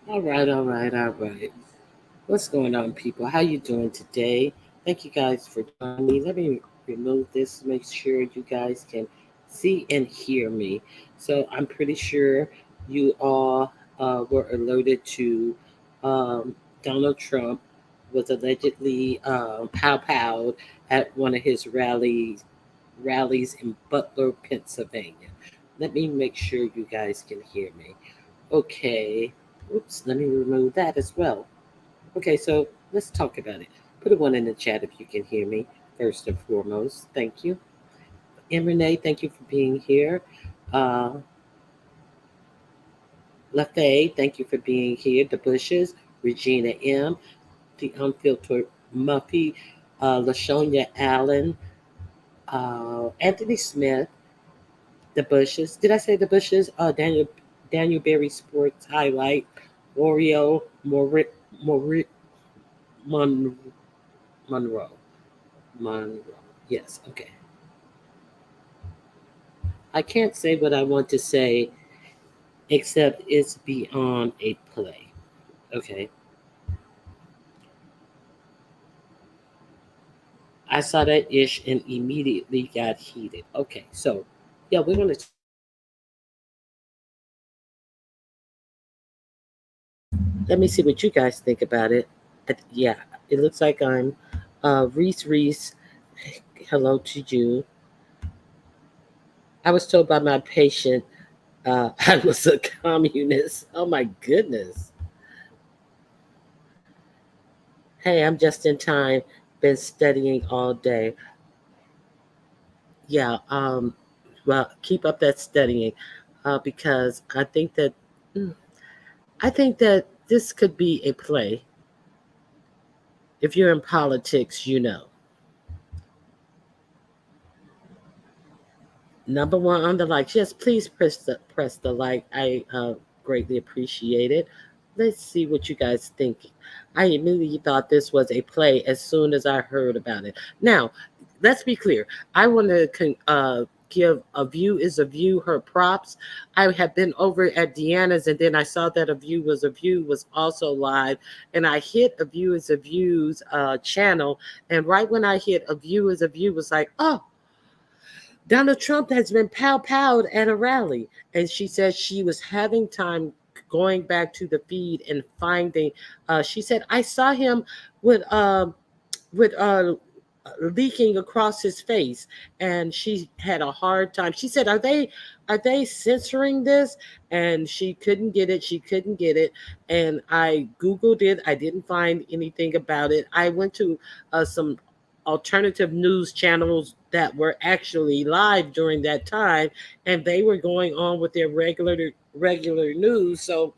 All right, all right, all right. What's going on, people? How you doing today? Thank you guys for joining me. Let me remove this to make sure you guys can see and hear me. So I'm pretty sure you all were alerted to Donald Trump was allegedly pow-powed at one of his rallies in Butler, Pennsylvania. Let me make sure you guys can hear me. Okay. Oops, let me remove that as well. Okay, so let's talk about it. Put a one in the chat if you can hear me, first and foremost. Thank you. And Renee, thank you for being here. Uh, LaFay, thank you for being here. The Bushes, Regina M., The Unfiltered Muffy, LaShonia Allen, Anthony Smith, The Bushes. Did I say The Bushes? Daniel Berry Sports Highlight, Oreo, Mori, Mon, Monroe. Monroe. Yes, okay. I can't say what I want to say except it's beyond a play. Okay. I saw that ish and immediately got heated. Okay, so yeah, we're gonna talk about it. Let me see what you guys think about it. Yeah, it looks like I'm Reese. Hello to you. I was told by my patient I was a communist. Oh my goodness. Hey, I'm just in time. Been studying all day. Yeah. Well, keep up that studying, because mm, I think that this could be a play. If you're in politics, you know. Number one on the likes. Yes, please press the like. I greatly appreciate it. Let's see what you guys think. I immediately thought this was a play as soon as I heard about it. Now, let's be clear. I want to give A View is a View her props. I have been over at Deanna's and then I saw that A View was a View was also live, and I hit A View is a View's channel, and right when I hit A View is a View was like, oh, Donald Trump has been pow-powed at a rally. And she said she was having time going back to the feed and finding, she said, I saw him with, with leaking across his face, and she had a hard time. She said, are they censoring this? And she couldn't get it. And I googled it. I didn't find anything about it. I went to some alternative news channels that were actually live during that time, and they were going on with their regular news. So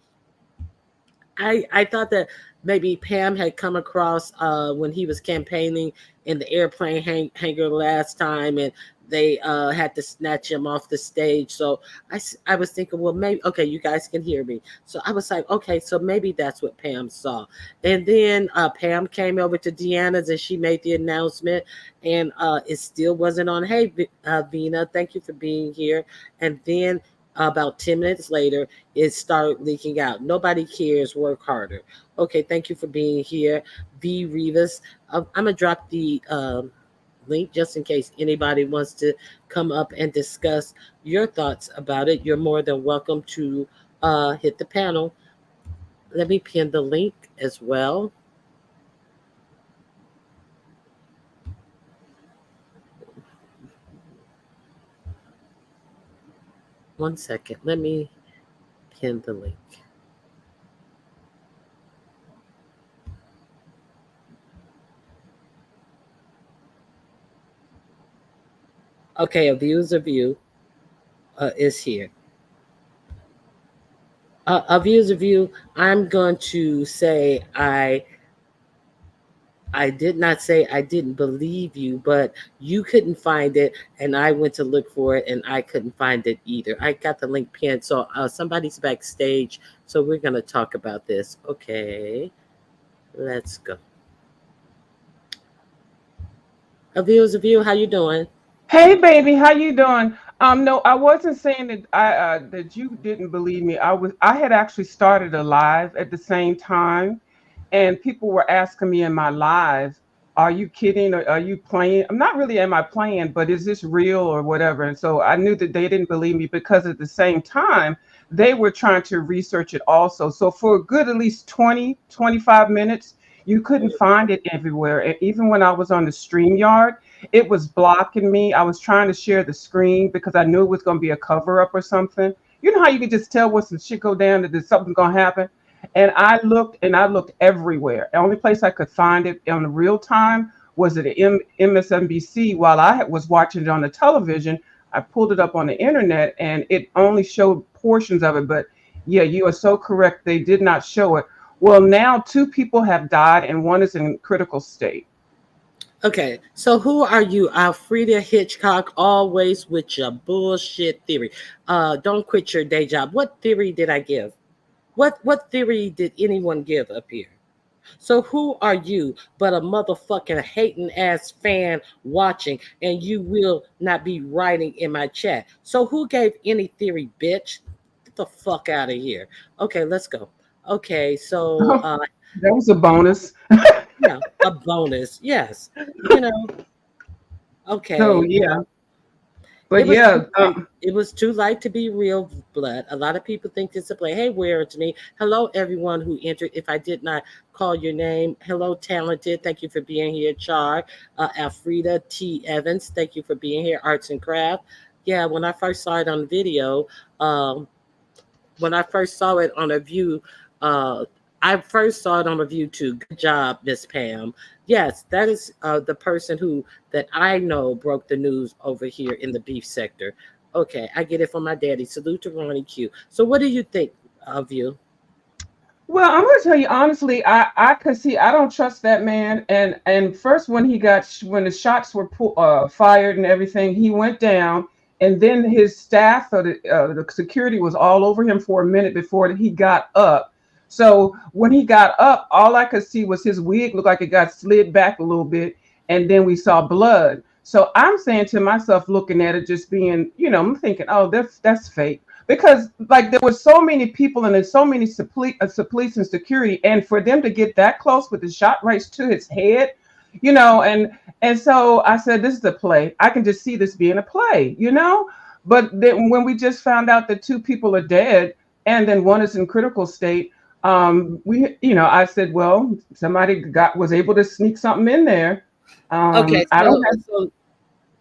I thought that maybe Pam had come across when he was campaigning in the airplane hangar last time, and they had to snatch him off the stage. So I was thinking, well, maybe, okay, you guys can hear me. So I was like, okay, so maybe that's what Pam saw. And then Pam came over to Deanna's and she made the announcement, and it still wasn't on. Hey, Vina, thank you for being here. And then about 10 minutes later, it started leaking out. Nobody cares. Work harder. Okay, thank you for being here, V Rivas. I'm gonna drop the link just in case anybody wants to come up and discuss your thoughts about it. You're more than welcome to hit the panel. Let me pin the link as well. One second. Let me pin the link. Okay, a view is a view is here. A view is a view. I'm going to say I did not say I didn't believe you, but you couldn't find it, and I went to look for it, and I couldn't find it either. I got the link pinned, so somebody's backstage, so we're gonna talk about this. Okay, let's go. A view is a view. How you doing? Hey baby, how you doing? No, I wasn't saying that that you didn't believe me. I had actually started a live at the same time, and people were asking me in my live, "Are you kidding? Or are you playing?" I'm not really. Am I playing? But is this real or whatever? And so I knew that they didn't believe me because at the same time they were trying to research it also. So for a good at least 20, 25 minutes, you couldn't find it everywhere. And even when I was on the StreamYard, it was blocking me. I was trying to share the screen because I knew it was going to be a cover up or something. You know how you can just tell when some shit go down that there's something going to happen. And I looked everywhere. The only place I could find it on the real time was at MSNBC. While I was watching it on the television, I pulled it up on the internet and it only showed portions of it. But yeah, you are so correct. They did not show it. Well, now two people have died and one is in critical state. Okay, so who are you, Alfreda Hitchcock? Always with your bullshit theory. Don't quit your day job. What theory did I give? What theory did anyone give up here? So who are you but a motherfucking hating ass fan watching, and you will not be writing in my chat? So who gave any theory, bitch? Get the fuck out of here. Okay, let's go. Okay, so That was a bonus. yeah, a bonus. Yes. You know, So okay. yeah, It but was too yeah, light. It was too light to be real blood. A lot of people think it's a play. Hey, where it's me. Hello, everyone who entered. If I did not call your name, hello, talented. Thank you for being here, Char. Alfreda T. Evans. Thank you for being here. Arts and craft. Yeah, when I first saw it on the video, um, when I first saw it on a view, uh, I first saw it on a view too. Good job, Miss Pam. Yes, that is the person who that I know broke the news over here in the beef sector. Okay, I get it from my daddy. Salute to Ronnie Q. So, what do you think of you? well, I'm going to tell you honestly, I could see I don't trust that man. And first when when the shots were fired and everything, he went down, and then his staff or the security was all over him for a minute before he got up. So when he got up, all I could see was his wig looked like it got slid back a little bit, and then we saw blood. So I'm saying to myself, looking at it, just being, I'm thinking, oh, that's fake because like there were so many people and there's so many police and security, and for them to get that close with the shot right to his head, and so I said, this is a play. I can just see this being a play. But then when we just found out that two people are dead and then one is in critical state, I said, well, somebody was able to sneak something in there. Okay, I don't have.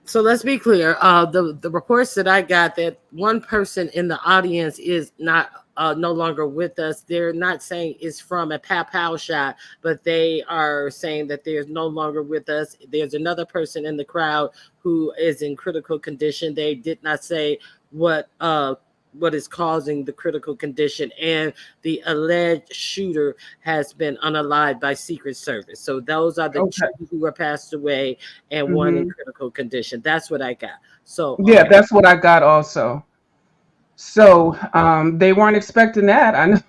so let's be clear. The reports that I got that one person in the audience is not no longer with us. They're not saying it's from a pow pow shot, but they are saying that there's no longer with us. There's another person in the crowd who is in critical condition. They did not say what uh what is causing the critical condition, and the alleged shooter has been unalived by Secret Service. So those are the two Okay. who were passed away and one in Hmm. critical condition. That's what I got. So Yeah, okay. that's what I got also. So they weren't expecting that. I know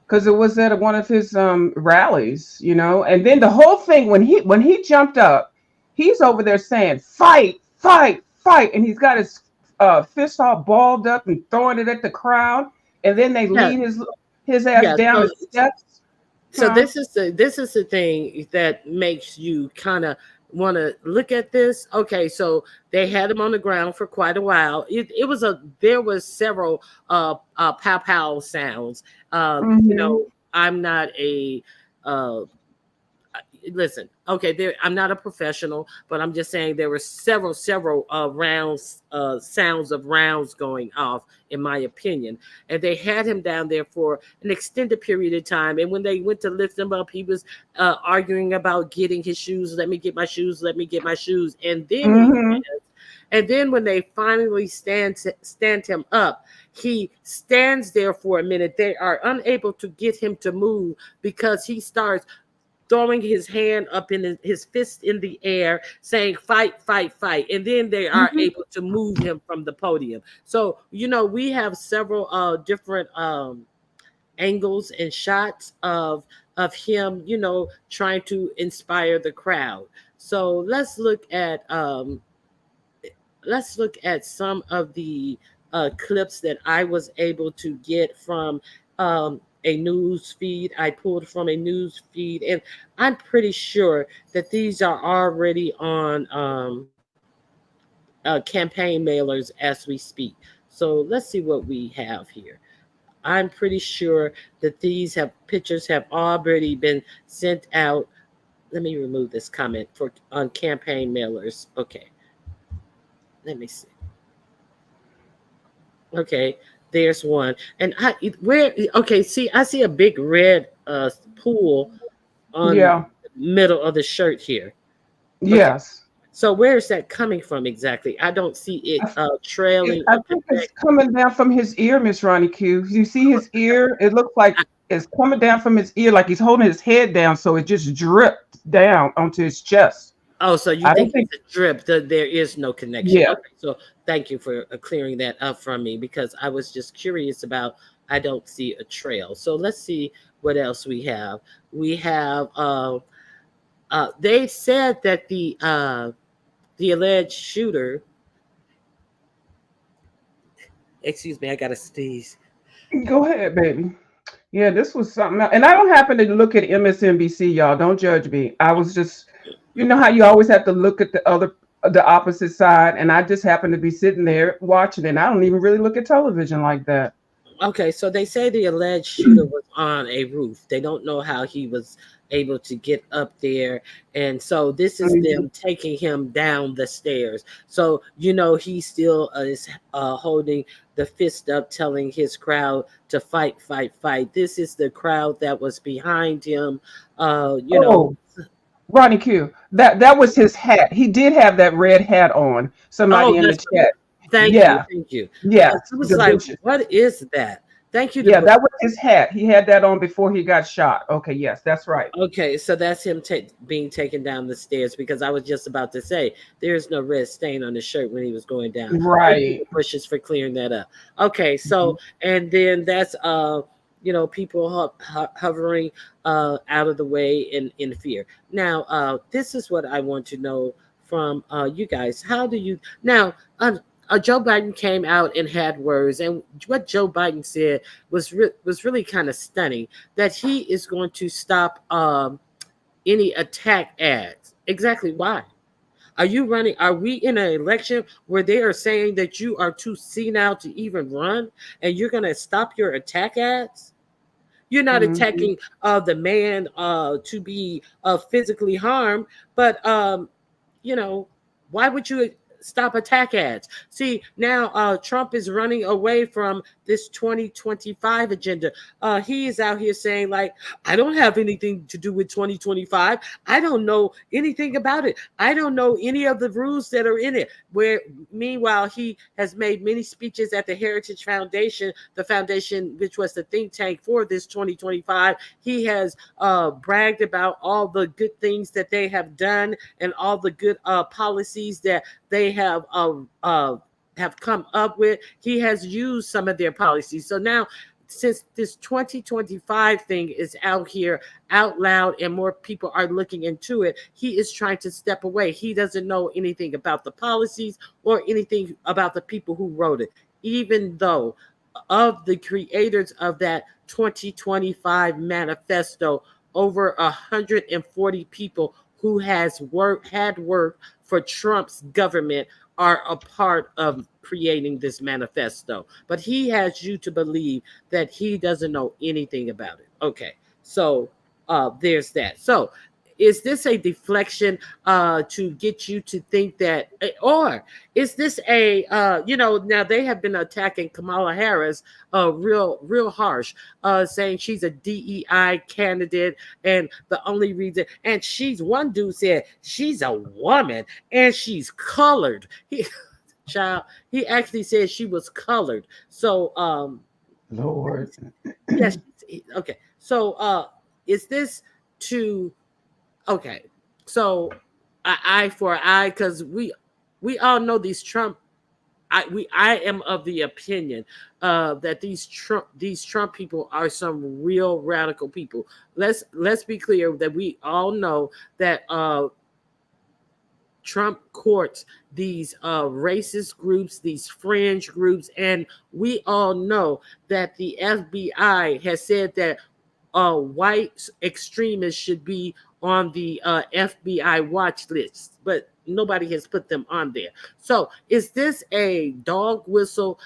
because it was at one of his rallies. And then the whole thing when he jumped up, he's over there saying, "Fight, fight, fight," and he's got his fist all balled up and throwing it at the crowd. And then they Yeah, lead his ass yeah. down So the steps. so Huh? this is the thing that makes you kind of want to look at this. Okay, so they had him on the ground for quite a while. It was a there was several pow pow sounds. Hmm. I'm not a uh listen, okay, I'm not a professional, but I'm just saying there were several rounds, sounds of rounds going off, in my opinion. And they had him down there for an extended period of time. And when they went to lift him up, he was arguing about getting his shoes. Let me get my shoes. Let me get my shoes. Hmm. And then when they finally stand him up, he stands there for a minute. They are unable to get him to move because he starts throwing his hand up in his fist in the air, saying, "Fight, fight, fight." And then they are Hmm. able to move him from the podium. So, we have several different angles and shots of him, trying to inspire the crowd. So let's look at let's look at some of the clips that I was able to get from a news feed. I pulled from a news feed, and I'm pretty sure that these are already on campaign mailers as we speak. So let's see what we have here. I'm pretty sure that these have pictures have already been sent out. Let me remove this comment for on campaign mailers. Okay, let me see. Okay, there's one, and where? Okay, see, I see a big red pool on Yeah. the middle of the shirt here. Okay, Yes. so where is that coming from exactly? I don't see it trailing I or think it's connecting. coming down from his ear, Miss Ronnie Q. You see his ear? It looks like it's coming down from his ear, like he's holding his head down, so it just dripped down onto his chest. Oh, so you I don't think think. it's a drip? There is no connection. Yeah. Okay, so thank you for clearing that up from me because I was just curious about. I don't see a trail. So let's see what else we have. We have. They said that the alleged shooter. Excuse me, I got to sneeze. Go ahead, baby. Yeah, this was something else. And I don't happen to look at MSNBC, y'all. Don't judge me. I was just, you know how you always have to look at the opposite side, and I just happened to be sitting there watching it. I don't even really look at television like that. Okay, so they say the alleged shooter was on a roof. They don't know how he was able to get up there. And so this is Mhm. them taking him down the stairs. So, he still is holding the fist up, telling his crowd to fight, fight, fight. This is the crowd that was behind him. Uh, you know, Oh, Ronnie Q. That was his hat. He did have that red hat on. oh, Somebody in the that's chat. thank you, Yeah, thank you. yeah, Because it was the like, vicious. what is that? Thank you to Yeah, that was his hat. He had that on before he got shot. Okay, yes, that's right. Okay, so that's him being taken down the stairs because I was just about to say there's no red stain on the shirt when he was going down. Thank you Right. to Bushes for clearing that up. Okay, Mhm. so and then that's people hovering out of the way in fear. Now, this is what I want to know from you guys. How do you now? Joe Biden came out and had words, and what Joe Biden said was really kind of stunning that he is going to stop any attack ads. Exactly why? Are you running? Are we in an election where they are saying that you are too senile to even run and you're going to stop your attack ads? You're not Mhm. attacking the man to be physically harmed, but you know, why would you stop attack ads? See, now Trump is running away from this 2025 agenda. He is out here saying, like, I don't have anything to do with 2025. I don't know anything about it. I don't know any of the rules that are in it. Where, meanwhile, he has made many speeches at the Heritage Foundation, the foundation which was the think tank for this 2025. He has bragged about all the good things that they have done and all the good policies that they have come up with. He has used some of their policies. So now, since this 2025 thing is out here out loud and more people are looking into it, he is trying to step away. He doesn't know anything about the policies or anything about the people who wrote it, even though of the creators of that 2025 manifesto, over 140 people who had worked for Trump's government are a part of creating this manifesto. But he has you to believe that he doesn't know anything about it. Okay, so there's that. So is this a deflection to get you to think that, or is this a now they have been attacking Kamala Harris real harsh, saying she's a DEI candidate, and the only reason, and she's, one dude said she's a woman and she's colored. Child, he actually said she was colored. So Lord. yes, okay. So is this to, okay, so eye for eye, because we all know these Trump. I am of the opinion that these Trump people are some real radical people. Let's be clear that we all know that Trump courts these racist groups, these fringe groups, and we all know that the FBI has said that white extremists should be on the FBI watch list, but nobody has put them on there. So, is this a dog whistle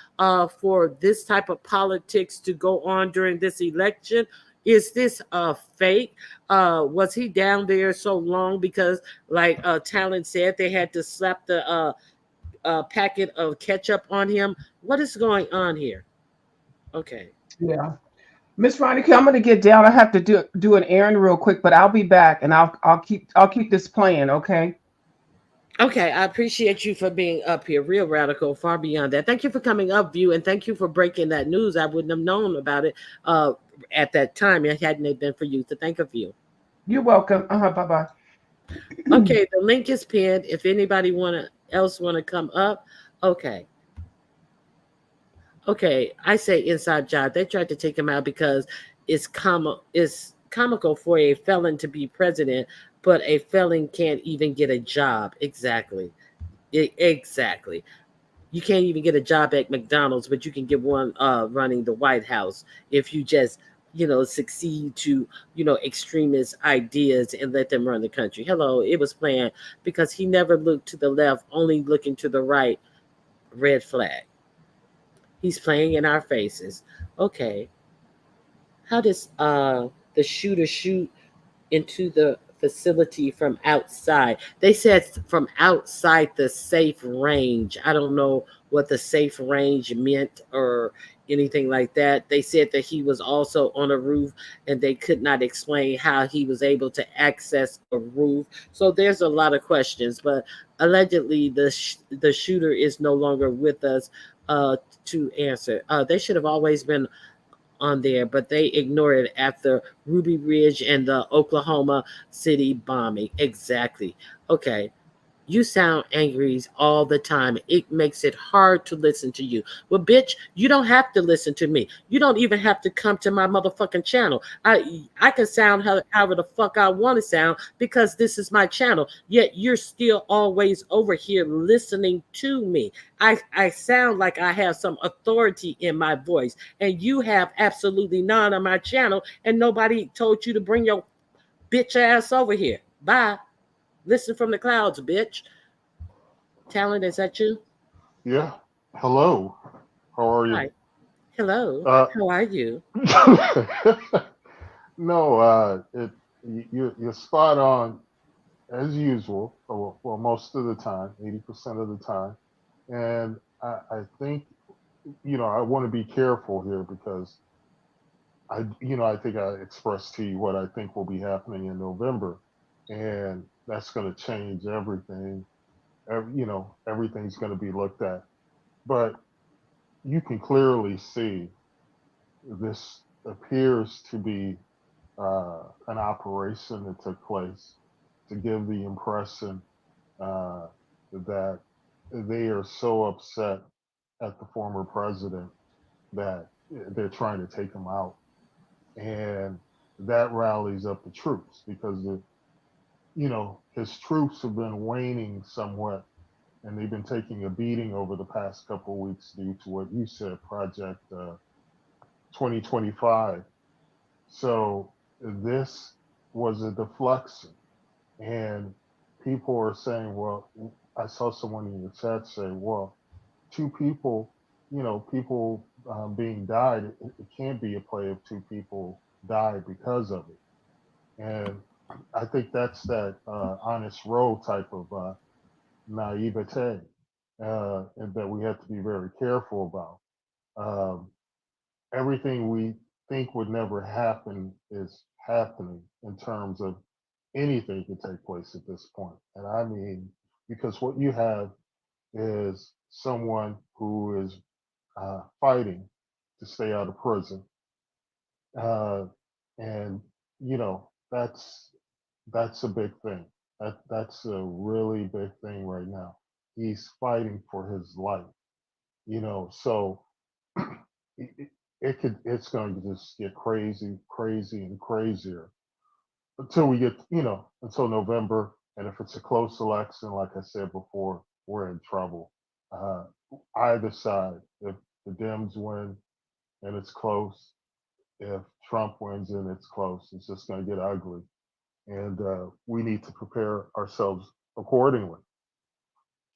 for this type of politics to go on during this election? Is this fake? Was he down there so long because, like Talon said, they had to slap the packet of ketchup on him? What is going on here? Okay. Yeah. Miss Ronica, I'm gonna get down. I have to do an errand real quick, but I'll be back and I'll keep this playing, okay? Okay, I appreciate you for being up here, real radical, far beyond that. Thank you for coming up, View, and thank you for breaking that news. I wouldn't have known about it at that time. It hadn't it been for you. So thank you. You're welcome. Bye bye. Okay, the link is pinned. If anybody want to come up, okay. Okay, I say inside job. They tried to take him out because it's comical for a felon to be president, but a felon can't even get a job. Exactly. Exactly. You can't even get a job at McDonald's, but you can get one running the White House if you just, succeed to, extremist ideas and let them run the country. Hello, it was planned because he never looked to the left, only looking to the right. Red flag. He's playing in our faces. Okay, how does the shooter shoot into the facility from outside? They said from outside the safe range. I don't know what the safe range meant or anything like that. They said that he was also on a roof and they could not explain how he was able to access a roof. So there's a lot of questions, but allegedly the shooter is no longer with us to answer. They should have always been on there, but they ignored it after Ruby Ridge and the Oklahoma City bombing. Exactly. Okay. You sound angry all the time. It makes it hard to listen to you. Well, bitch, you don't have to listen to me. You don't even have to come to my motherfucking channel. I can sound however the fuck I want to sound because this is my channel. Yet you're still always over here listening to me. I sound like I have some authority in my voice, and you have absolutely none on my channel, and nobody told you to bring your bitch ass over here. Bye. Listen from the clouds, bitch. Talent, is that you? Yeah. Hello. How are you? Hi. Hello. Uh, How are you? no, you're spot on as usual. Well, most of the time, 80% of the time, and I think I want to be careful here because I think I expressed to you what I think will be happening in November, and that's going to change everything. Everything's going to be looked at, but you can clearly see this appears to be an operation that took place to give the impression uh, that they are so upset at the former president that they're trying to take him out. And that rallies up the troops because his troops have been waning somewhat and they've been taking a beating over the past couple of weeks due to what you said, Project 2025. So this was a deflection. And people are saying, well, I saw someone in the chat say, well, two people, people being died, it can't be a play of two people died because of it. And I think that's that honest row type of naivete and that we have to be very careful about. Um, Everything we think would never happen is happening in terms of anything could take place at this point. And I mean, because what you have is someone who is fighting to stay out of prison. Uh, and, that's a big thing. That's a really big thing right now. He's fighting for his life, so it, it's going to just get crazy, crazy, and crazier until we get, until November. And if it's a close election, like I said before, we're in trouble. Uh, Either side, if the Dems win and it's close, if Trump wins and it's close, it's just going to get ugly. And we need to prepare ourselves accordingly.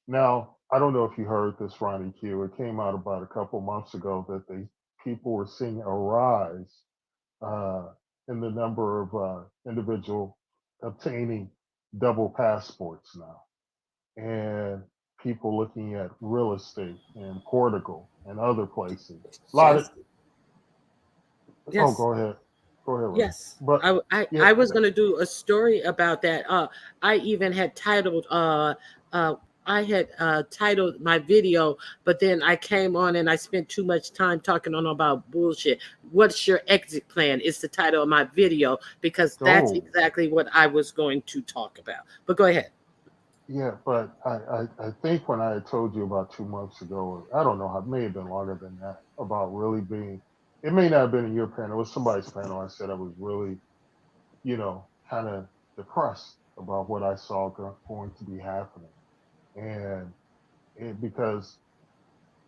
Now, I don't know if you heard this, Ronnie Q. It came out about a couple months ago that people were seeing a rise uh, in the number of individual obtaining double passports now, and people looking at real estate in Portugal and other places. A lot of Yes, oh, yes. go ahead, Ronnie. Yes, But yeah, I was going to do a story about that. I even had titled I had titled my video, but then I came on and I spent too much time talking on about bullshit. What's your exit plan? Is the title of my video because that's oh, exactly what I was going to talk about. But go ahead. yeah, but I think when I had told you about 2 months ago, I don't know how, it may have been longer than that, about really being, it may not have been in your panel, it was somebody's panel. I said I was really, kind of depressed about what I saw going to be happening. And because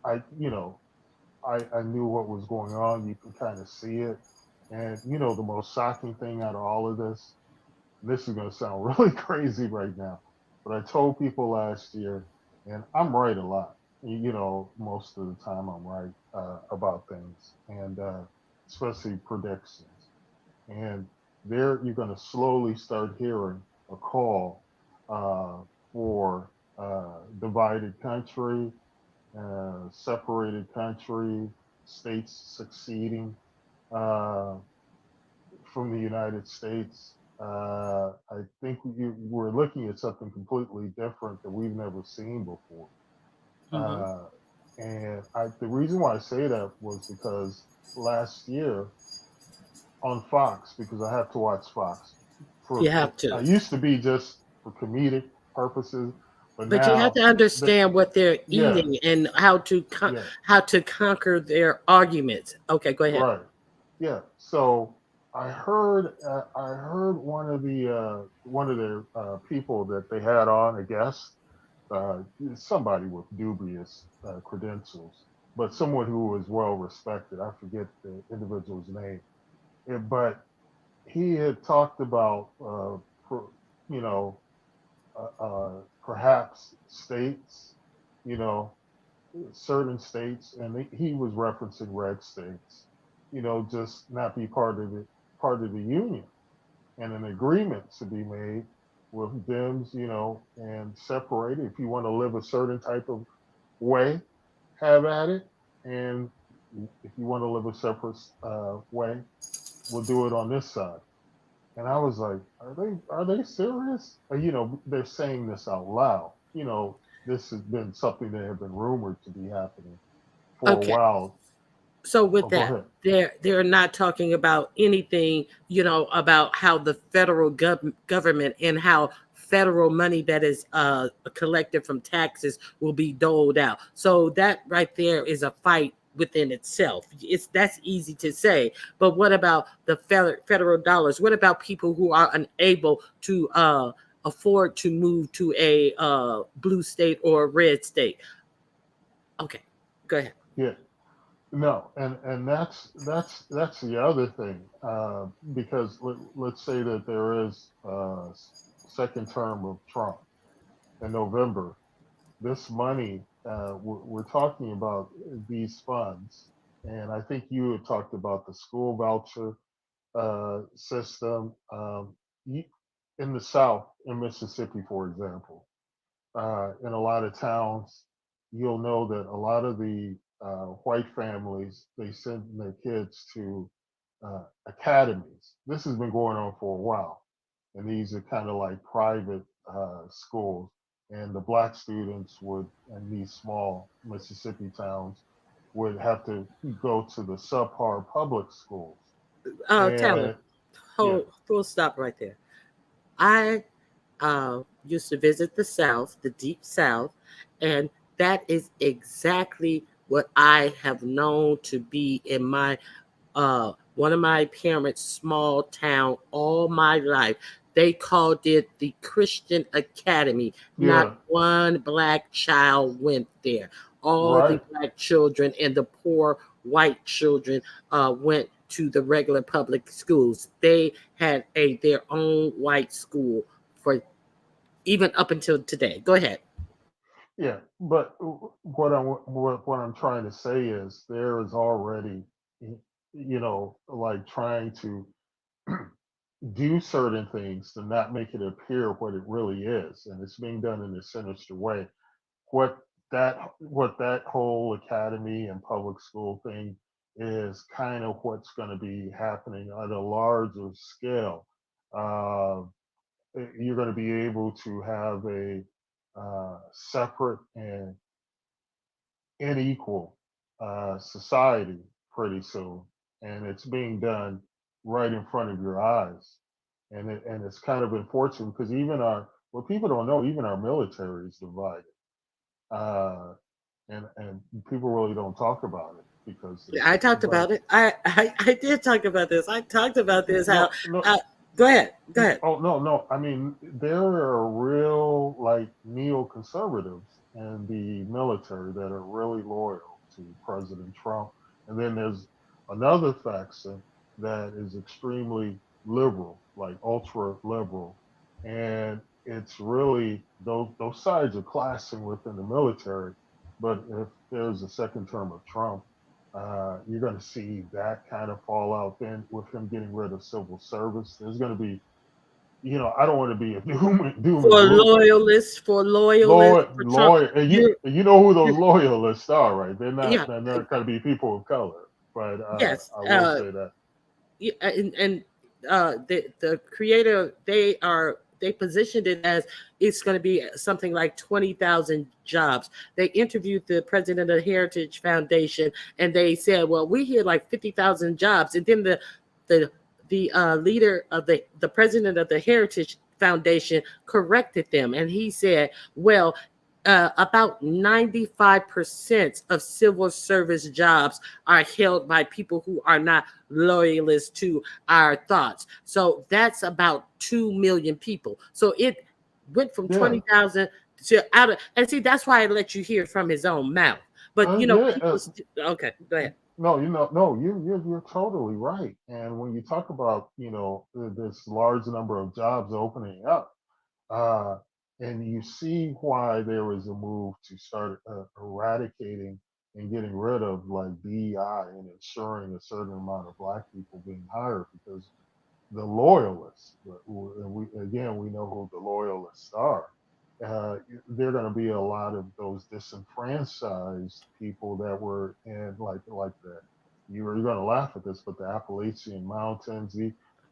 I knew what was going on. You can kind of see it. And, the most shocking thing out of all of this, and this is going to sound really crazy right now, but I told people last year, and I'm right a lot. Most of the time I'm right about things, and especially predictions. And there you're going to slowly start hearing a call uh, for divided country, separated country, states succeeding uh, from the United States. I think we're looking at something completely different that we've never seen before. Hmm. Uh, and the reason why I say that was because last year on Fox, because I have to watch Fox. You For have to. I used to be just for comedic purposes, but But you have now to that understand what they're yeah, eating and how to yeah, how to conquer their arguments. Okay, go ahead. right. Yeah. So I heard one of their people that they had on, I guess, somebody with dubious credentials, but someone who was well respected. I forget the individual's name. But he had talked about you know perhaps states, you know, certain states, and he was referencing red states, just not be part of the union, and an agreement to be made with Dems, and separate it. If you want to live a certain type of way, have at it, and if you want to live a separate way, we'll do it on this side. And I was like, are they serious? They're saying this out loud. This has been something that had been rumored to be happening for a Okay. while. So with Oh, go that, ahead. they're not talking about anything, about how the federal government and how federal money that is collected from taxes will be doled out. So that right there is a fight within itself. That's easy to say, but what about the federal dollars? What about people who are unable to afford to move to a blue state or a red state? Okay, go ahead. Yeah. No, and that's the other thing, because let's say that there is a second term of Trump in November. This money, we're talking about these funds, and I think you had talked about the school voucher system, in the South, in Mississippi, for example. In a lot of towns, you'll know that a lot of the white families, they send their kids to academies. This has been going on for a while, and these are kind of like private schools. And the black students would, in these small Mississippi towns, would have to go to the subpar public schools. Talent. And yeah, Hold, full stop right there. I used to visit the South, the deep South, and that is exactly what I have known to be in my one of my parents' small town all my life. They called it the Christian Academy. Not Yeah, one black child went there. All the right. black children and the poor white children went to the regular public schools. They had their own white school for even up until today. Go ahead. Yeah, but what I'm trying to say is there is already, like trying to do certain things to not make it appear what it really is, and it's being done in a sinister way. What what that whole academy and public school thing is kind of what's going to be happening on a larger scale. Uh, you're going to be able to have a separate and unequal society pretty soon, and it's being done right in front of your eyes. And it's kind of unfortunate because even our what people don't know, even our military is divided, uh, and people really don't talk about it because Yeah, I talked but about it. I did talk about this. I talked about this. How? no, no, Uh, Go ahead. Go ahead. oh no, no. I mean, there are real like neoconservatives in the military that are really loyal to President Trump, and then there's another faction that is extremely liberal, like ultra liberal, and it's really those sides are clashing within the military. But if there's a second term of Trump, you're going to see that kind of fallout. Then with him getting rid of civil service, there's going to be, I don't want to be a doom and gloom. For loyalists Lord, for Trump. lawyer, and you You're, and you know who those you're loyalists are, right? They're yeah. not they're not going to be people of color, but Yes. I will say that. Yeah, and the creator, they positioned it as it's going to be something like 20,000 jobs. They interviewed the president of the Heritage Foundation, and they said, well, we hear like 50,000 jobs. And then the leader of the president of the Heritage Foundation corrected them, and he said, well, about 95% of civil service jobs are held by people who are not loyalists to our thoughts. So that's about 2 million people. So it went from Yeah, 20,000 to out of, and see, that's why I let you hear from his own mouth. But yeah. okay, go ahead. No, no, you're totally right. And when you talk about this large number of jobs opening up, uh, and you see why there was a move to start eradicating and getting rid of like DEI and ensuring a certain amount of black people being hired because the loyalists, and we know who the loyalists are. Uh, there are going to be a lot of those disenfranchised people that were in like the you're going to laugh at this, but the Appalachian Mountains,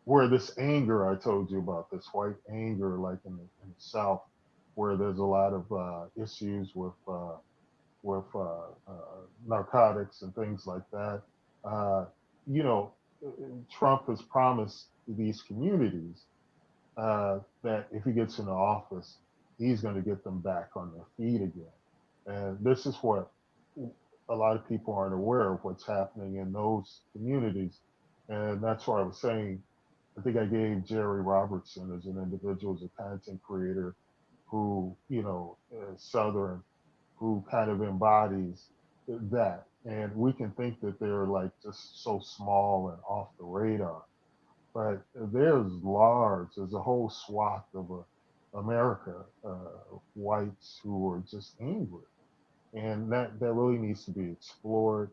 where this anger I told you about, this white anger, like in the South, where there's a lot of issues with narcotics and things like that. Uh, you know, Trump has promised these communities that if he gets into office, he's going to get them back on their feet again. And this is what a lot of people aren't aware of what's happening in those communities. And that's why I was saying, I think I gave Jerry Robertson as an individual, as a content creator who, is Southern, who kind of embodies that. And we can think that they're like just so small and off the radar, but there's a whole swath of America, whites who are just angry, and that really needs to be explored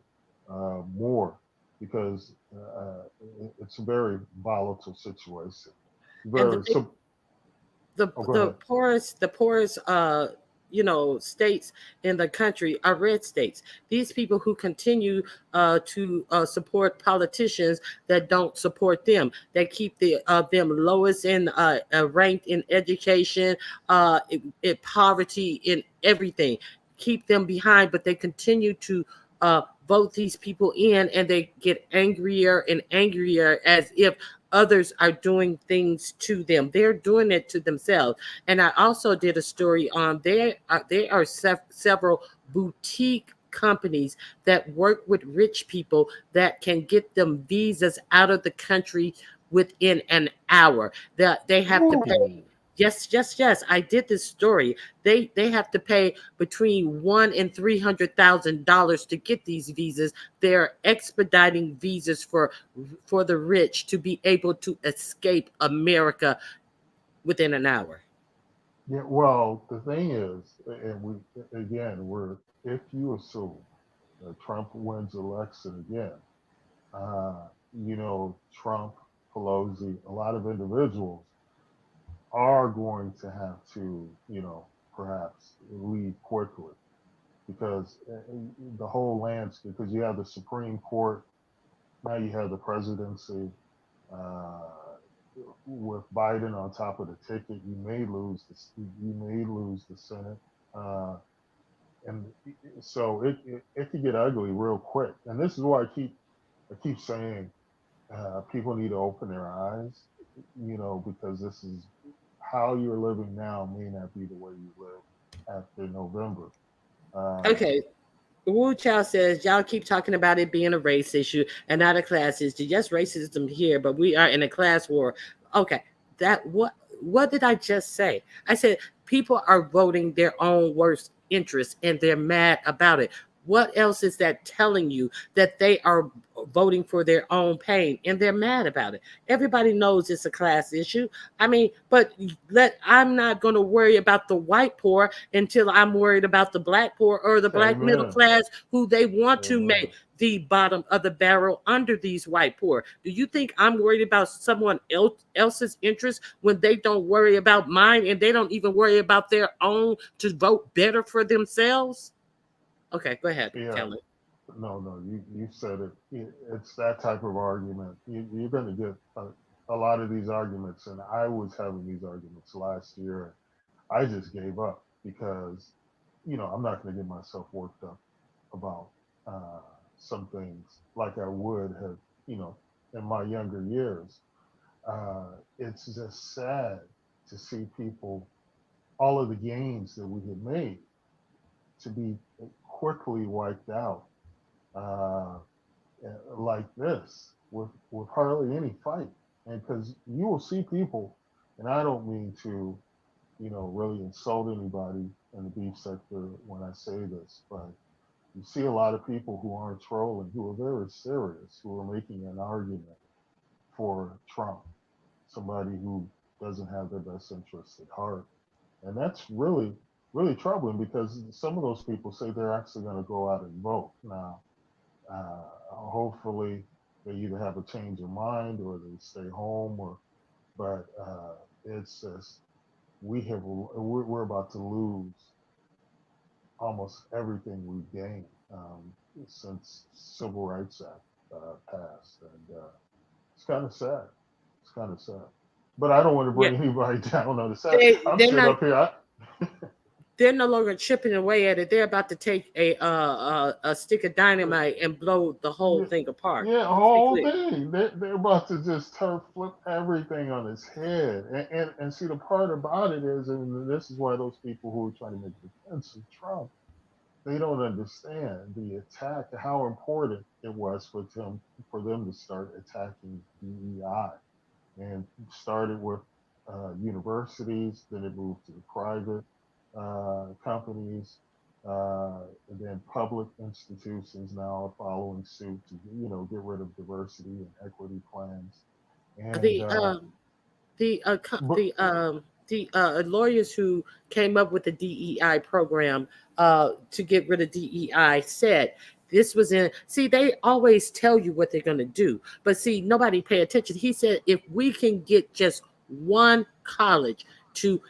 more because it's a very volatile situation. And the Very so. Oh, go the ahead. poorest states in the country are red states. These people who continue to support politicians that don't support them, that keep them lowest in ranked in education, in poverty, in everything, keep them behind, but they continue to vote these people in, and they get angrier and angrier as if others are doing things to them. They're doing it to themselves. And I also did a story on there are several boutique companies that work with rich people that can get them visas out of the country within an hour. They have to pay. Ooh. Yes. I did this story. They have to pay between $1 and $300,000 to get these visas. They're expediting visas for the rich to be able to escape America within an hour. Yeah, well, the thing is, and we again, we're if you assume that Trump wins election again, Trump, Pelosi, a lot of individuals are going to have to, perhaps leave quickly because the whole landscape, because you have the Supreme Court, now you have the presidency. Uh, with Biden on top of the ticket, you may lose the Senate, uh, and so it could get ugly real quick. And this is why I keep saying people need to open their eyes, because this is how you're living now may not be the way you live after November. Uh, Okay. Wu Chow says, y'all keep talking about it being a race issue and not a class issue. Yes, racism here, but we are in a class war. Okay. What did I just say? I said people are voting their own worst interests and they're mad about it. What else is that telling you that they are voting for their own pain and they're mad about it? Everybody knows it's a class issue. I mean, but I'm not going to worry about the white poor until I'm worried about the black poor or the black middle amen. class who they want to Amen. make the bottom of the barrel under these white poor. Do you think I'm worried about someone else's interest when they don't worry about mine and they don't even worry about their own to vote better for themselves? Okay, go ahead, Yeah. Kelly. No, you said it. It's that type of argument. You're going to get a lot of these arguments, and I was having these arguments last year. I just gave up because, I'm not going to get myself worked up about uh, some things like I would have, in my younger years. It's just sad to see people, all of the gains that we had made, to be quickly wiped out. Uh, like this with hardly any fight. And because you will see people, and I don't mean to, really insult anybody in the beef sector when I say this, but you see a lot of people who aren't trolling, who are very serious, who are making an argument for Trump, somebody who doesn't have their best interests at heart. And that's really, really troubling because some of those people say they're actually going to go out and vote. Now, hopefully, they either have a change of mind or they stay home. But it's just we're about to lose almost everything we've gained since Civil Rights Act passed, and it's kind of sad. It's kind of sad. But I don't want to Yeah, bring anybody down on the sad. they I'm they're sitting not up here. they're no longer chipping away at it. They're about to take a stick of dynamite and blow the whole Yeah, thing apart. yeah, Let's be whole clear. thing. They're about to just turn flip everything on its head. And see the part about it is, and this is why those people who are trying to make defense of Trump, they don't understand the attack, how important it was for them to start attacking DEI, and started with universities, then it moved to the private companies, and then public institutions now are following suit to get rid of diversity and equity plans. And The the but the lawyers who came up with the DEI program to get rid of DEI said this was in. See, they always tell you what they're going to do, but see, nobody pay attention. He said if we can get just one college to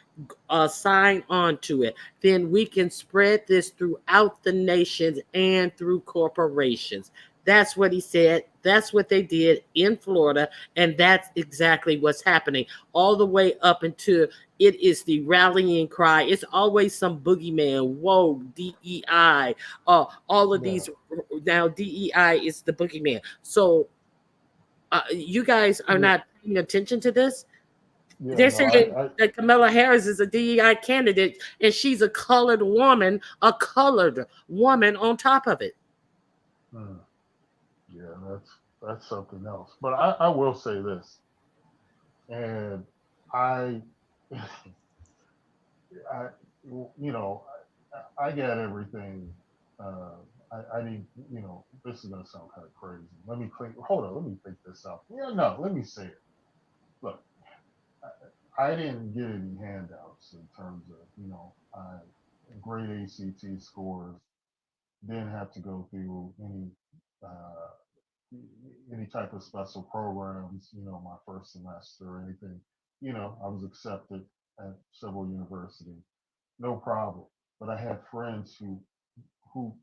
sign on to it, then we can spread this throughout the nations and through corporations. That's what he said. That's what they did in Florida. And that's exactly what's happening all the way up until it is the rallying cry. It's always some boogeyman. Whoa, DEI. All of yeah, these now, DEI is the boogeyman. So you guys are yeah, not paying attention to this. yeah. They're No, saying that Kamala Harris is a DEI candidate and she's a colored woman on top of it. mm, yeah, that's something else. But I will say this. and I, I, you know, I got everything. Uh, I need, this is gonna sound kind of crazy. Let me think. Hold on. Let me think this out. Yeah, no. Let me say it. Look, I didn't get any handouts in terms of, great ACT scores. Didn't have to go through uh, any type of special programs. My first semester or anything. I was accepted at several universities, no problem. But I had friends who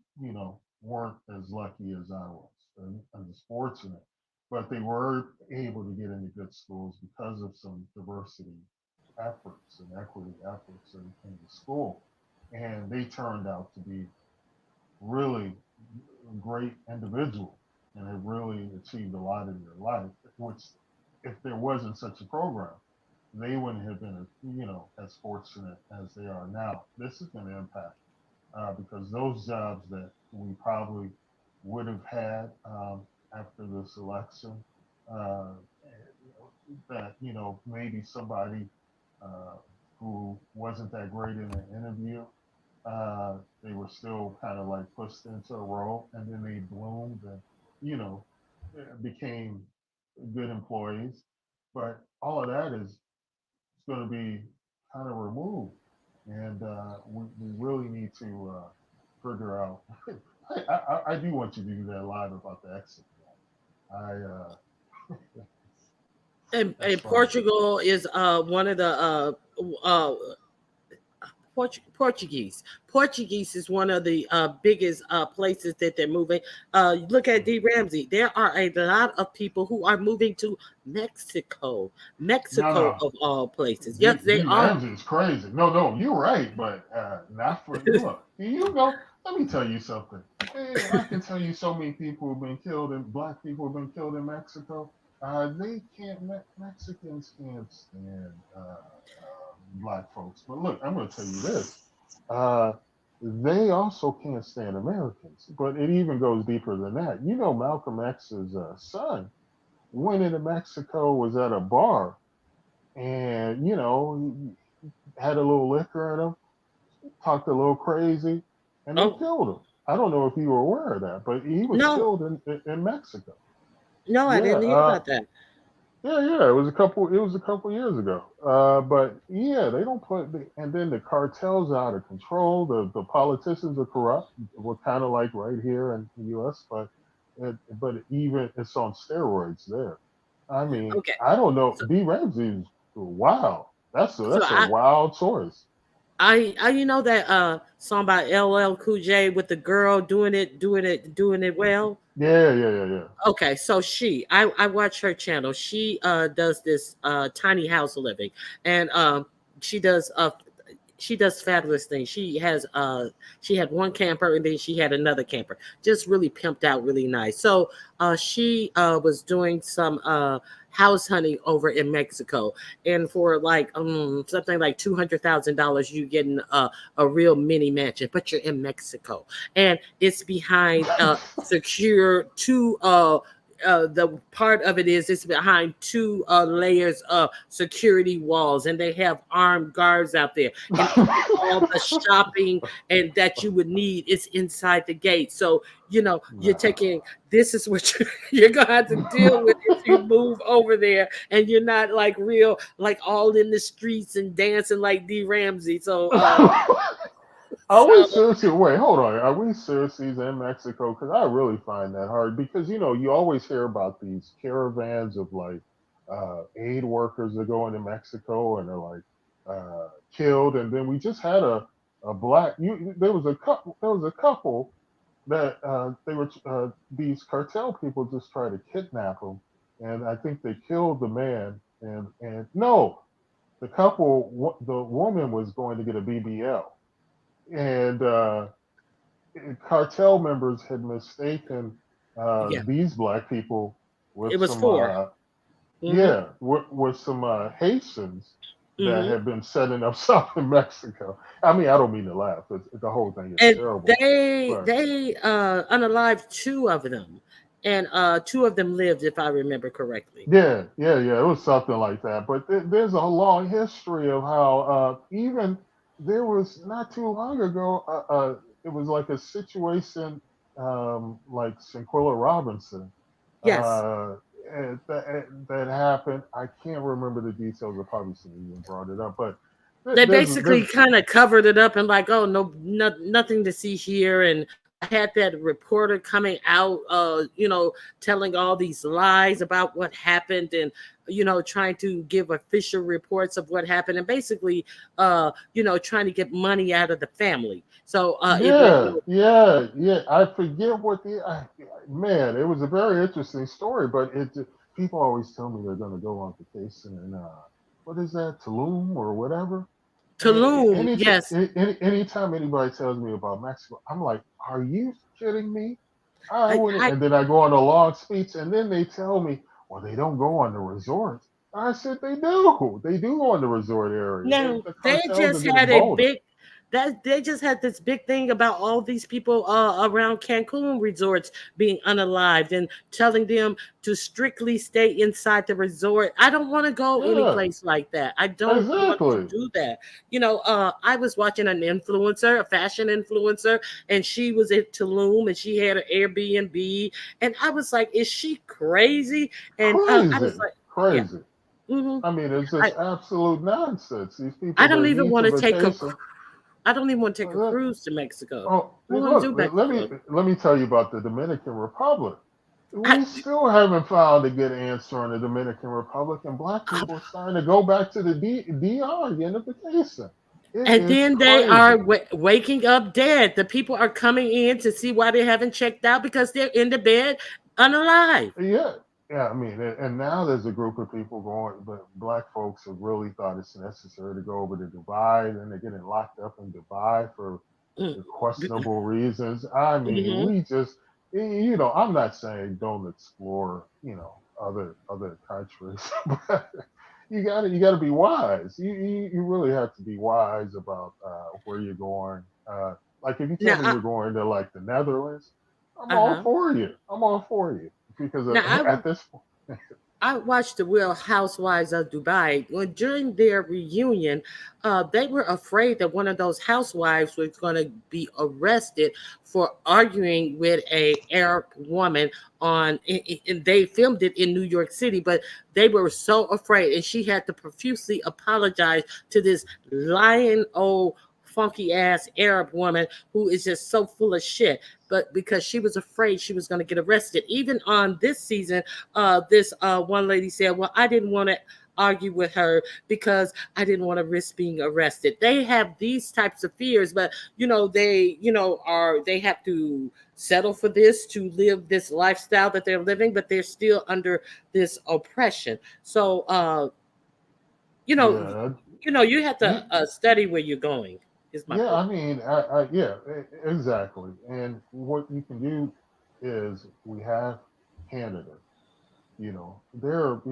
weren't as lucky as I was, and was fortunate, but they were able to get into good schools because of some diversity efforts and equity efforts in the school, and they turned out to be really great individuals and have really achieved a lot in their life. Which, if there wasn't such a program, they wouldn't have been as fortunate as they are now. This is going to impact because those jobs that we probably would have had after this election, uh, that maybe somebody uh, who wasn't that great in an interview, they were still kind of like pushed into a role, and then they bloomed and you know became good employees. But all of that is going to be kind of removed, and we really need to figure out. I do want you to do that live about the exit poll. That's And funny. Portugal is one of the uh, Portuguese. Portuguese is one of the biggest places that they're moving. Look at D. Ramsey. There are a lot of people who are moving to Mexico. No, Mexico no. of all places. Yes, they D are. Ramsey is crazy. No, no, you're right, but not for look. You know, let me tell you something. Hey, I can tell you so many people have been killed and black people have been killed in Mexico. They can't. Mexicans can't stand black folks. But look, I'm going to tell you this. Uh, they also can't stand Americans. But it even goes deeper than that. Malcolm X's son went into Mexico, was at a bar, and had a little liquor in him, talked a little crazy, and they Oh killed him. I don't know if you were aware of that, but he was no, killed in Mexico. no, I Yeah, didn't hear about that. yeah, yeah. It was a couple years ago. But yeah, they don't put. And then the cartels are out of control. The politicians are corrupt. We're kind of like right here in the U.S., but even it's on steroids there. I mean, Okay, I don't know. so, D. Ramsey's wow. That's a so that's a wild choice. you know that song by LL Cool J with the girl doing it well. Yeah, yeah, yeah, yeah. Okay, so I watch her channel. She does this tiny house living, and she does fabulous things. She had one camper and then she had another camper, just really pimped out, really nice. So she was doing some house hunting over in Mexico, and for like something like $200,000, you getting a real mini mansion, but you're in Mexico, and it's behind secure two the part of it is it's behind two layers of security walls, and they have armed guards out there, and all the shopping and that you would need is inside the gate. So you're Wow. taking this is what you're gonna have to deal with if you move over there, and you're not like real like all in the streets and dancing like D Ramsey. So Are we so seriously? Wait, hold on. Are we seriously in Mexico? Because I really find that hard. Because you always hear about these caravans of like aid workers that go into Mexico and are like killed. And then we just had a black. There was a couple. There was a couple that they were these cartel people just tried to kidnap them, and I think they killed the man. And no, the couple, the woman was going to get a BBL, and cartel members had mistaken yeah, these black people with it was some four. Mm-hmm. yeah, with some Haitians that Mm-hmm. had been setting up shop in Mexico. I mean, I don't mean to laugh. The whole thing is And terrible, they but they unalived two of them. and two of them lived, if I remember correctly. Yeah, yeah, yeah. It was something like that. But there's a long history of how even there was not too long ago. It was like a situation like Shanquilla Robinson Yes. uh, that happened. I can't remember the details. I probably shouldn't even brought it up. But They there's basically kind of covered it up and like, oh no, nothing to see here. And I had that reporter coming out, telling all these lies about what happened, and trying to give official reports of what happened, and basically, trying to get money out of the family. So it went yeah, no. yeah, yeah. I forget what man. It was a very interesting story, but people always tell me they're going to go on vacation and what is that, Tulum or whatever. Tulum, yes. Anytime anybody tells me about Mexico, I'm like, are you kidding me? I I, wouldn't. I And then I go on a long speech, and then they tell me, well, they don't go on the resorts. I said they do. They do go on the resort area. No, The they cartels are just getting had a bolder. big that they just had this big thing about all these people around Cancun resorts being unalived and telling them to strictly stay inside the resort. I don't want to go any Yeah, place like that. I don't want to exactly. do that. I was watching an influencer, a fashion influencer, and she was at Tulum and she had an Airbnb, and I was like, is she crazy? And I was Crazy, like, yeah. crazy. hmm I mean, it's I just absolute nonsense. These I people don't that even need to want to take a vacation. I don't even want to take a uh, cruise to Mexico. Oh, I want to look, do let me Mexico. let me tell you about the Dominican Republic. I, We still haven't found a good answer on the Dominican Republic, and black people are starting to go back to the DR getting a vacation. It and is then they are crazy. waking up dead. The people are coming in to see why they haven't checked out because they're in the bed unalive. Yeah, yeah. I mean, and now there's a group of people going, but black folks have really thought it's necessary to go over to Dubai, and they're getting locked up in Dubai for Mm. the questionable reasons. I mean, Mhm. we just, I'm not saying don't explore, other countries, but you gotta be wise. You really have to be wise about where you're going. Like if you tell Now, me you're going to like the Netherlands, I'm all uh-huh. for you. I'm all for you because Now at this point, I watched the Real Housewives of Dubai. When during their reunion, they were afraid that one of those housewives was going to be arrested for arguing with a Arab woman and they filmed it in New York City, but they were so afraid, and she had to profusely apologize to this lying old funky ass Arab woman who is just so full of shit. But because she was afraid she was going to get arrested, even on this season, this one lady said, "Well, I didn't want to argue with her because I didn't want to risk being arrested." They have these types of fears, but they have to settle for this to live this lifestyle that they're living, but they're still under this oppression. So, you know, yeah, you have to you, study where you're going. Is my yeah. point. I mean, yeah, exactly. And what you can do is we have Canada. There are,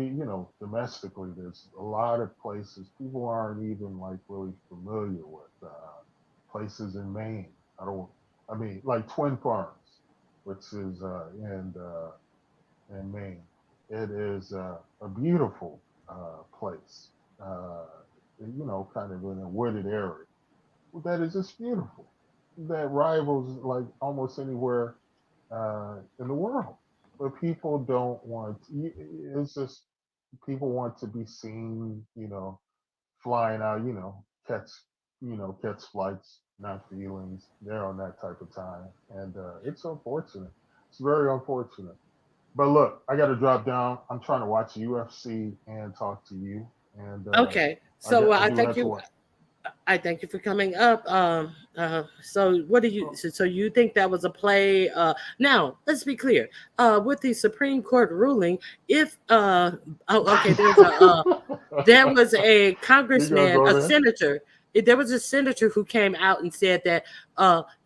domestically, there's a lot of places people aren't even like really familiar with. Places in Maine. I mean, like Twin Farms, which is in Maine. It is a beautiful place, kind of in a wooded area. That is just beautiful. That rivals like almost anywhere in the world. But people don't want. It's just people want to be seen. Flying out. Catch flights, not feelings. They're on that type of time, and it's unfortunate. It's very unfortunate. But look, I got to drop down. I'm trying to watch UFC and talk to you, and Okay, I so I I do thank have to you. watch. I thank you for coming up. So what do you? Oh. So you think that was a play? Now let's be clear. With the Supreme Court ruling, if okay, there was a You're gonna congressman, go a there? senator. There was a senator who came out and said that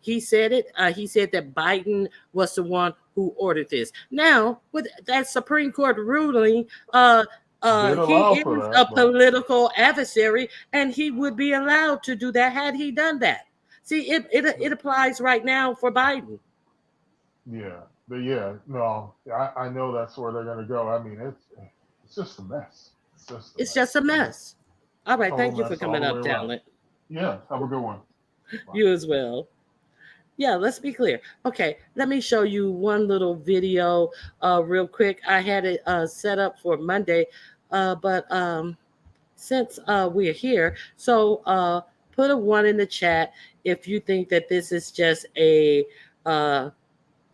he said it. He said that Biden was the one who ordered this. Now with that Supreme Court ruling, Did he allow for is that, a but political adversary, and he would be allowed to do that had he done that. See, it applies right now for Biden. Yeah, but yeah, no, I know that's where they're gonna go. I mean, it's just a mess. It's just a It's just mess. a I mean, mess. All right, total thank you for mess all coming the way up, around. talent. Yeah, have a good one. Bye. You as well. Yeah, let's be clear. Okay, let me show you one little video real quick. I had it set up for Monday, but since we're here, so put a one in the chat if you think that this is just a uh,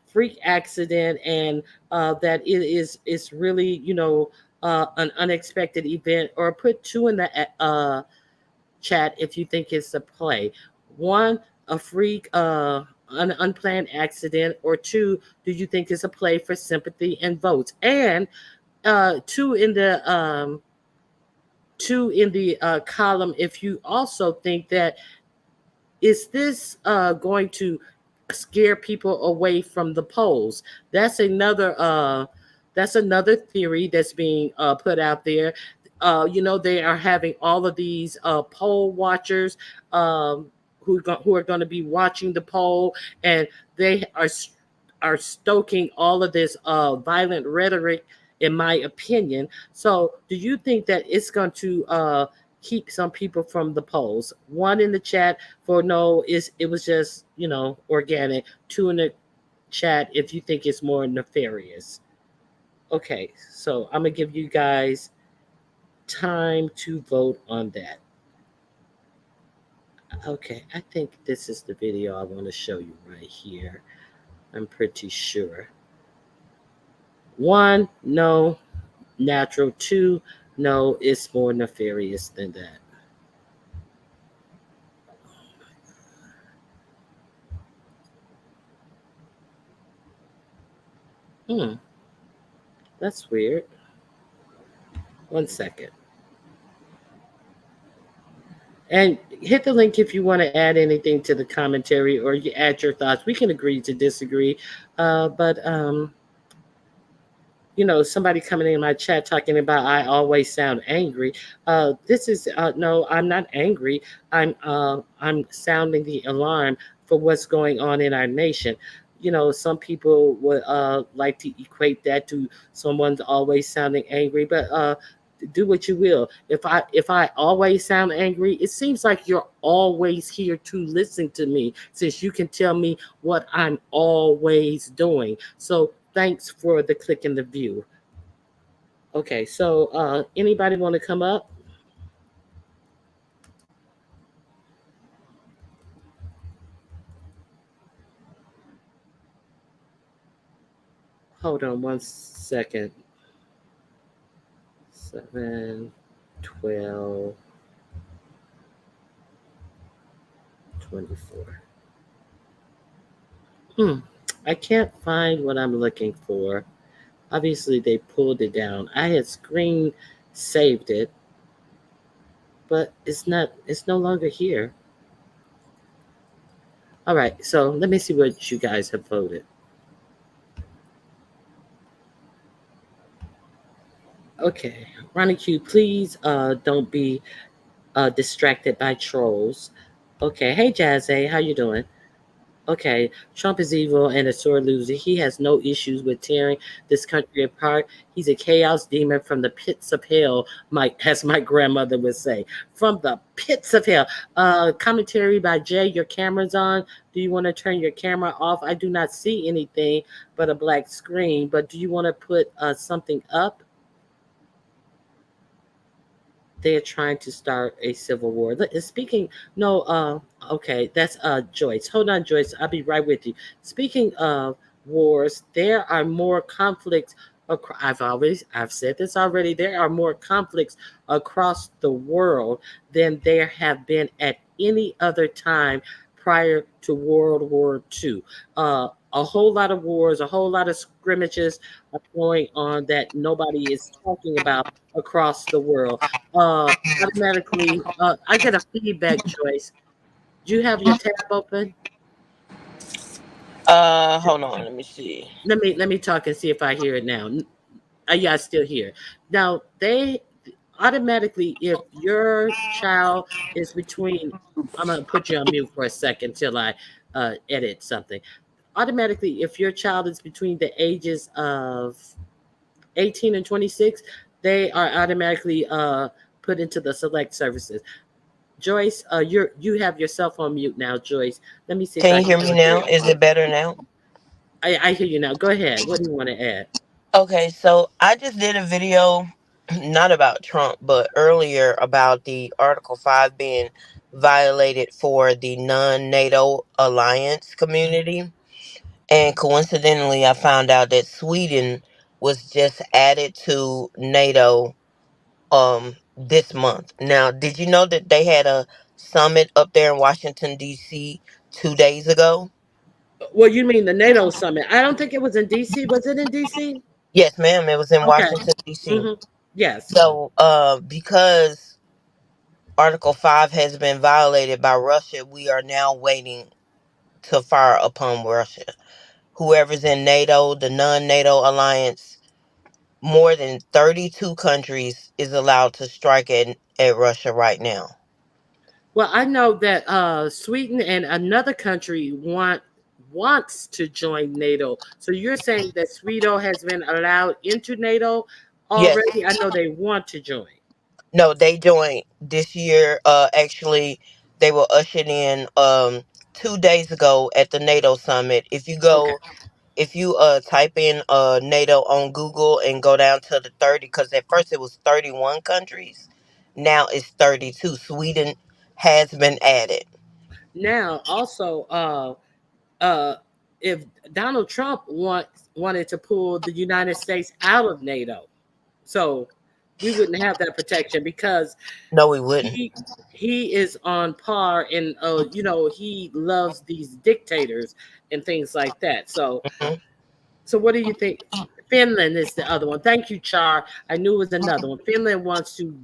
freak accident and that it is it's really an unexpected event, or put two in the chat if you think it's a play. One, a freak, an unplanned accident, or two, do you think it's a play for sympathy and votes? And two in the column if you also think that is this going to scare people away from the polls? That's another theory that's being put out there. They are having all of these poll watchers who are going to be watching the poll, and they are stoking all of this violent rhetoric, in my opinion. So, do you think that it's going to keep some people from the polls? One in the chat for no, is it was just organic. Two in the chat if you think it's more nefarious. Okay, so I'm gonna give you guys time to vote on that. Okay, I think this is the video I want to show you right here. I'm pretty sure. One, no, natural. Two, no, it's more nefarious than that. Hmm, that's weird. 1 second. And hit the link if you want to add anything to the commentary or you add your thoughts. We can agree to disagree. But somebody coming in my chat talking about I always sound angry. This is no, I'm not angry. I'm sounding the alarm for what's going on in our nation. Some people would like to equate that to someone's always sounding angry, but do what you will. If I always sound angry, it seems like you're always here to listen to me, since you can tell me what I'm always doing. So thanks for the click and the view. Okay, so anybody want to come up? Hold on 1 second. 7, 12, 24. Hmm. I can't find what I'm looking for. Obviously, they pulled it down. I had screen saved it, but it's not. It's no longer here. All right, so let me see what you guys have voted. Okay, Ronnie Q, please don't be distracted by trolls. Okay, hey Jazzy, how you doing? Okay, Trump is evil and a sore loser. He has no issues with tearing this country apart. He's a chaos demon from the pits of hell, as my grandmother would say. From the pits of hell. Commentary by Jay. Your camera's on. Do you want to turn your camera off? I do not see anything but a black screen. But do you want to put something up? They're trying to start a civil war. Speaking, no, okay, that's Joyce. Hold on, Joyce. I'll be right with you. Speaking of wars, there are more conflicts. I've said this already. There are more conflicts across the world than there have been at any other time prior to World War II. A whole lot of wars, a whole lot of scrimmages are going on that nobody is talking about across the world. Automatically, I get a feedback choice. Do you have your tab open? Hold on, let me see. Let me talk and see if I hear it now. Yeah, I still hear. Now they automatically, if your child is between, I'm gonna put you on mute for a second till I edit something. automatically, if your child is between the ages of 18 and 26, they are automatically put into the select services. Joyce, you have your cell phone mute now, Joyce. Let me see if Can I you can hear get me it now? back Is on. it better now? I hear you now. Go ahead. What do you want to add? Okay, so I just did a video, not about Trump, but earlier about the Article 5 being violated for the non NATO alliance community. And coincidentally, I found out that Sweden was just added to NATO this month. Now, did you know that they had a summit up there in Washington D.C. 2 days ago? Well, you mean the NATO summit? I don't think it was in DC. Was it in DC? Yes, ma'am, it was in Okay. Washington D.C. Mm-hmm. Yes. So, because Article 5 has been violated by Russia, we are now waiting to fire upon Russia. Whoever's in NATO, the non NATO alliance, more than 32 countries is allowed to strike at Russia right now. Well, I know that Sweden and another country wants to join NATO. So you're saying that Sweden has been allowed into NATO Yes. already? I know they want to join. No, they joined this year. Actually, they were ushered in 2 days ago at the NATO summit. Okay. If you type in NATO on Google and go down to the 30, because at first it was 31 countries, now it's 32. Sweden has been added. Now, also, uh, if Donald Trump wanted to pull the United States out of NATO, so we wouldn't have that protection because No, we wouldn't. he he is on par, and he loves these dictators and things like that. Mhm. So what do you think? Finland is the other one. Thank you, Char. I knew it was another one. Finland wants to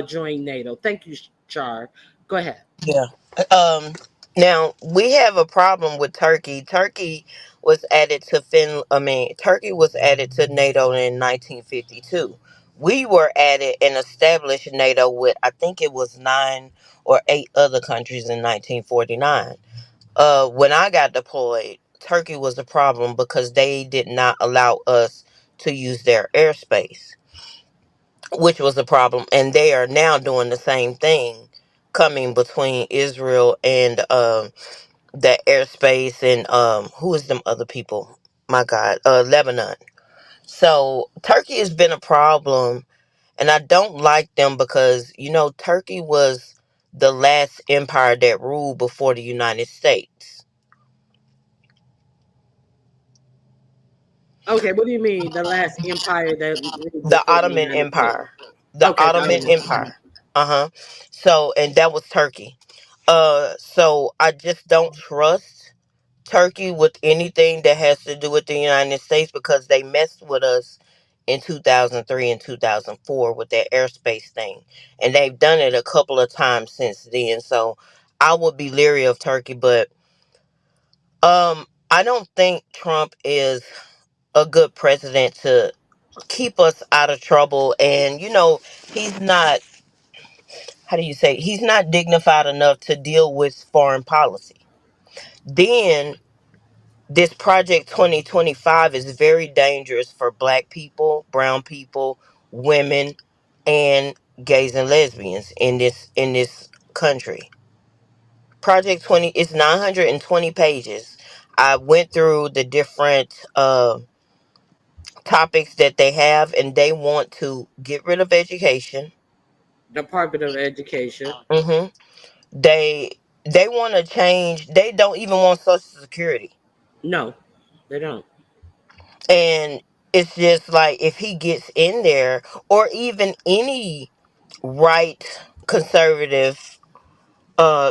join NATO. Thank you, Char. Go ahead. Yeah. Um. Now we have a problem with Turkey. Turkey was added to Turkey was added to NATO in 1952. We were added and established NATO with, I think it was 9 or 8 other countries in 1949. When I got deployed, Turkey was a problem because they did not allow us to use their airspace, which was a problem. And they are now doing the same thing, coming between Israel and the airspace and who is them other people? My God, Lebanon. So Turkey has been a problem, and I don't like them because Turkey was the last empire that ruled before the United States. Okay, what do you mean the last empire that ruled The before the Ottoman United States? Empire. The Okay, the Ottoman Ottoman. Mhm. Empire. Uh-huh. So, and that was Turkey. So I just don't trust Turkey with anything that has to do with the United States because they messed with us in 2003 and 2004 with that airspace thing. And they've done it a couple of times since then. So I would be leery of Turkey, but I don't think Trump is a good president to keep us out of trouble. And he's not, how do you say, he's not dignified enough to deal with foreign policy. Then this Project 2025 is very dangerous for black people, brown people, women, and gays and lesbians in this country. Project 20 is 920 pages. I went through the different topics that they have, and they want to get rid of education. Department of Education. Hmm. They want to change. They don't even want Social Security, No, they don't. and it's just like if he gets in there, or even any right conservative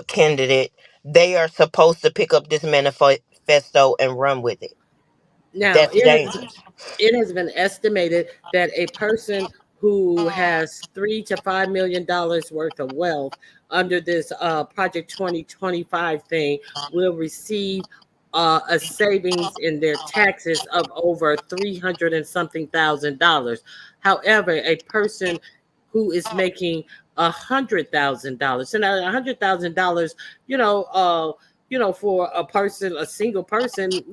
candidate, they are supposed to pick up this manifesto and run with it. Now, That's dangerous. it has been estimated that a person who has $3 to $5 million worth of wealth under this Project 2025 thing will receive a savings in their taxes of over 300 and something $1,000. However, a person who is making $100,000, and $100,000, you know, uh, for a person, a single person,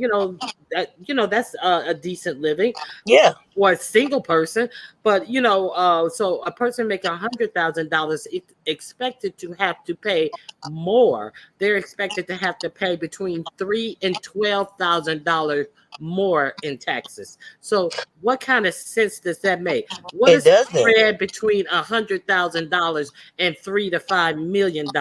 that's a decent living Yeah. for a single person. But so a person making $100,000 expected to have to pay more. They're expected to have to pay between $3,000 and $12,000 more in taxes. So what kind of sense does that make? What It is the doesn't. spread between $100,000 and $3 to $5 million?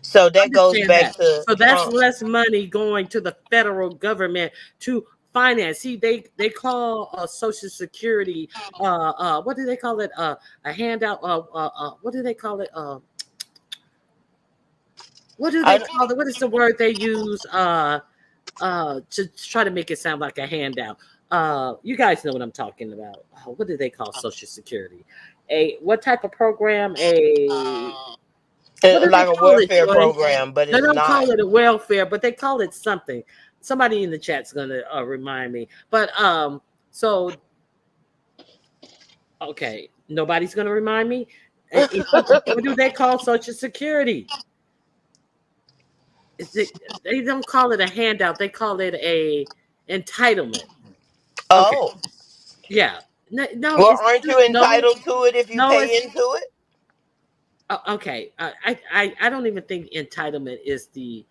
So that goes Understand back that. to So that's Trump. less money going to the federal government to finance. See, they call Social Security, what do they call it? A handout. What do they call it? What do they I call it? What is the word they use? To try to make it sound like a handout. You guys know what I'm talking about. What do they call Social Security? A what type of program? A What do they like a call it, welfare Joy? program, but They it's don't not. call it a welfare, but they call it something. Somebody in the chat's gonna remind me. But so okay, nobody's gonna remind me. What do they call Social Security? Is it, they don't call it a handout. They call it a entitlement. Okay, Oh, yeah. No, no, well, it's aren't you no, entitled to it if you no. pay It's into it? okay. I don't even think entitlement is the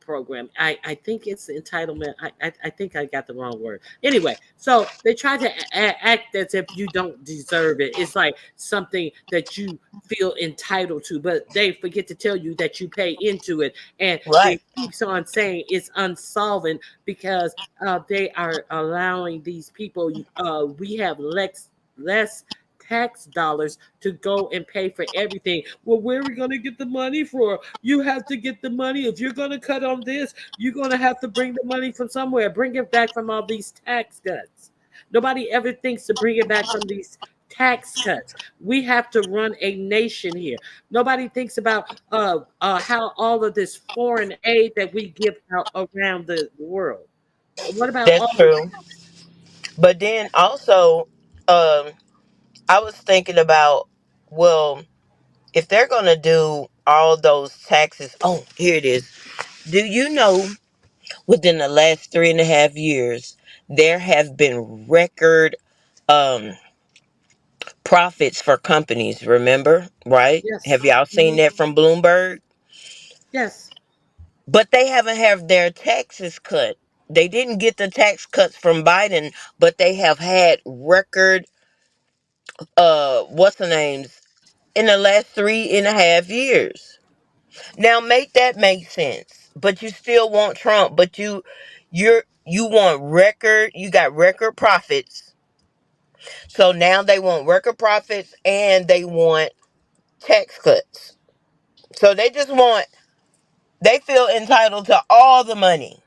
program. I think it's entitlement. I think I got the wrong word. Anyway, so they try to act as if you don't deserve it. It's like something that you feel entitled to, but they forget to tell you that you pay into it, and Right. they keeps on saying it's unsolvent because they are allowing these people. We have less tax dollars to go and pay for everything. Well, where are we going to get the money for? You have to get the money. If you're going to cut on this, you're going to have to bring the money from somewhere. Bring it back from all these tax cuts. Nobody ever thinks to bring it back from these tax cuts. We have to run a nation here. Nobody thinks about how all of this foreign aid that we give out around the world. What about That's all of true. But then also, um, I was thinking about, well, if they're going to do all those taxes, oh, here it is. Do you know within the last 3.5 years, there have been record um, profits for companies, remember? Right? yes, Have y'all seen mhm, that from Bloomberg? yes. But they haven't had their taxes cut. They didn't get the tax cuts from Biden, but they have had record what's the names in the last 3.5 years. Now make that make sense. But you still want Trump, but you want record, you got record profits. So now they want record profits and they want tax cuts. So they feel entitled to all the money.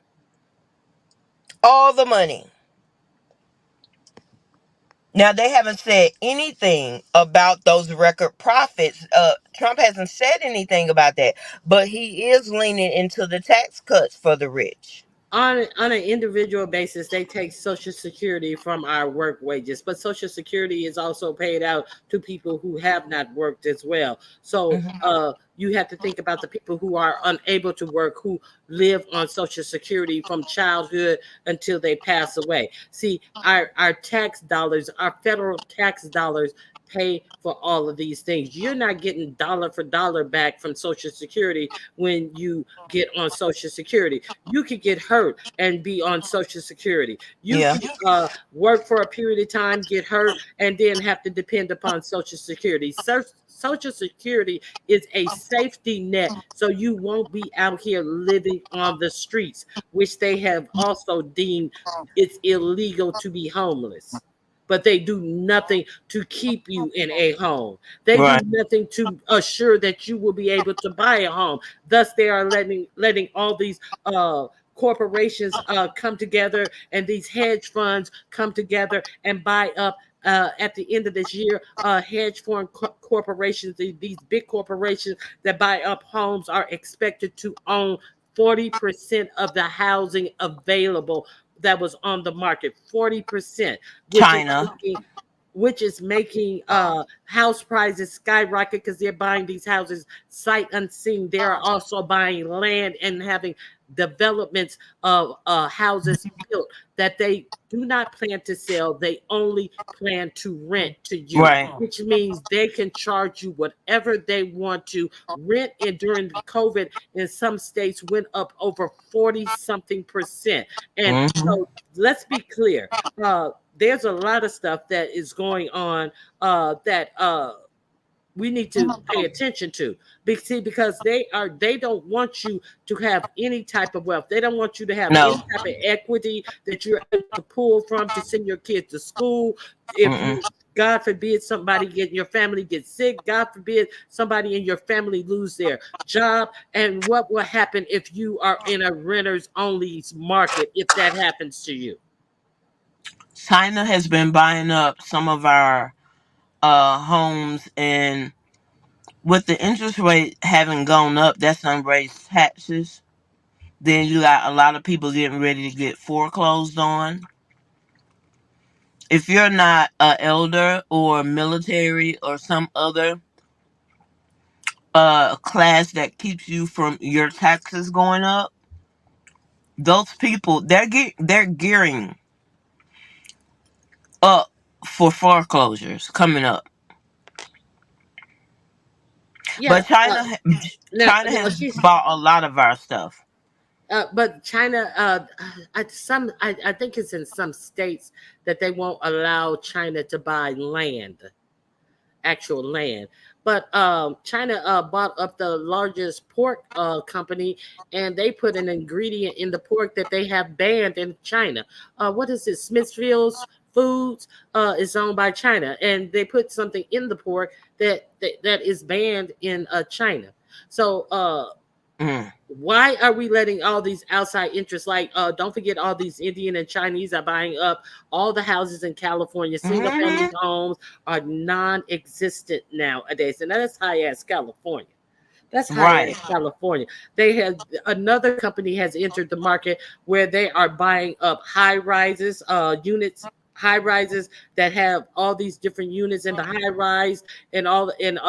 All the money. Now they haven't said anything about those record profits. Trump hasn't said anything about that, but he is leaning into the tax cuts for the rich. On an individual basis, they take Social Security from our work wages, but Social Security is also paid out to people who have not worked as well. So Mhm. you have to think about the people who are unable to work, who live on Social Security from childhood until they pass away. See, our tax dollars, our federal tax dollars pay for all of these things. You're not getting dollar for dollar back from Social Security when you get on Social Security. You could get hurt and be on Social Security. You Yeah. could work for a period of time, get hurt, and then have to depend upon Social Security. Social Security is a safety net so you won't be out here living on the streets, which they have also deemed it's illegal to be homeless. But they do nothing to keep you in a home. They do Right. nothing to assure that you will be able to buy a home. Thus, they are letting all these corporations come together and these hedge funds come together and buy up. At the end of this year, hedge fund corporations, these big corporations that buy up homes, are expected to own 40% of the housing available that was on the market. 40%, which is China. making which is making house prices skyrocket because they're buying these houses sight unseen. They are also buying land and having developments of houses built that they do not plan to sell. They only plan to rent to you, Right. which means they can charge you whatever they want to. Rent and during the COVID in some states went up over 40 something percent. And Hmm. so let's be clear. There's a lot of stuff that is going on that we need to pay attention to. See, because they don't want you to have any type of wealth. They don't want you to have any No. type of equity that you're able to pull from to send your kids to school. If Mm-mm. you, God forbid, somebody get your family gets sick, God forbid somebody in your family lose their job, and what will happen if you are in a renters only market if that happens to you? China has been buying up some of our homes, and with the interest rate having gone up, that's done raised taxes. Then you got a lot of people getting ready to get foreclosed on. If you're not a elder or military or some other class that keeps you from your taxes going up, those people they're gearing up for foreclosures coming up. Yeah. But China Now has she's bought a lot of our stuff. but China, I think it's in some states that they won't allow China to buy land, actual land. But China bought up the largest pork company, and they put an ingredient in the pork that they have banned in China. What is it? Smithfield's Foods is owned by China, and they put something in the pork that is banned in China. So Mm. why are we letting all these outside interests, like don't forget, all these Indian and Chinese are buying up all the houses in California. Single family Hmm. homes are non-existent nowadays, and that's high ass California. That's high Right. ass California. They have Another company has entered the market where they are buying up high rises, units, high rises that have all these different units in the high rise, and all in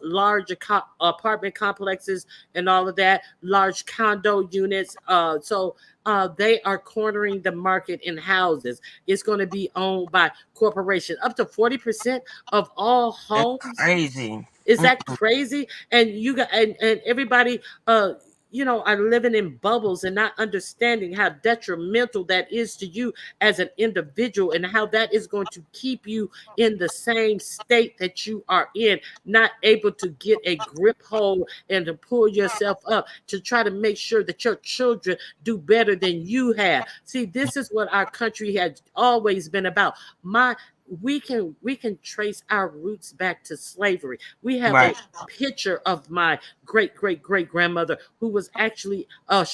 large apartment complexes and all of that, large condo units. They are cornering the market in houses. It's going to be owned by corporations. Up to 40% of all That's homes. crazy. Is Mm. that crazy? And you got and everybody are living in bubbles and not understanding how detrimental that is to you as an individual, and how that is going to keep you in the same state that you are in, not able to get a grip hold and to pull yourself up to try to make sure that your children do better than you have. See, this is what our country has always been about. My we can trace our roots back to slavery. We have Right. a picture of my great grandmother who was actually a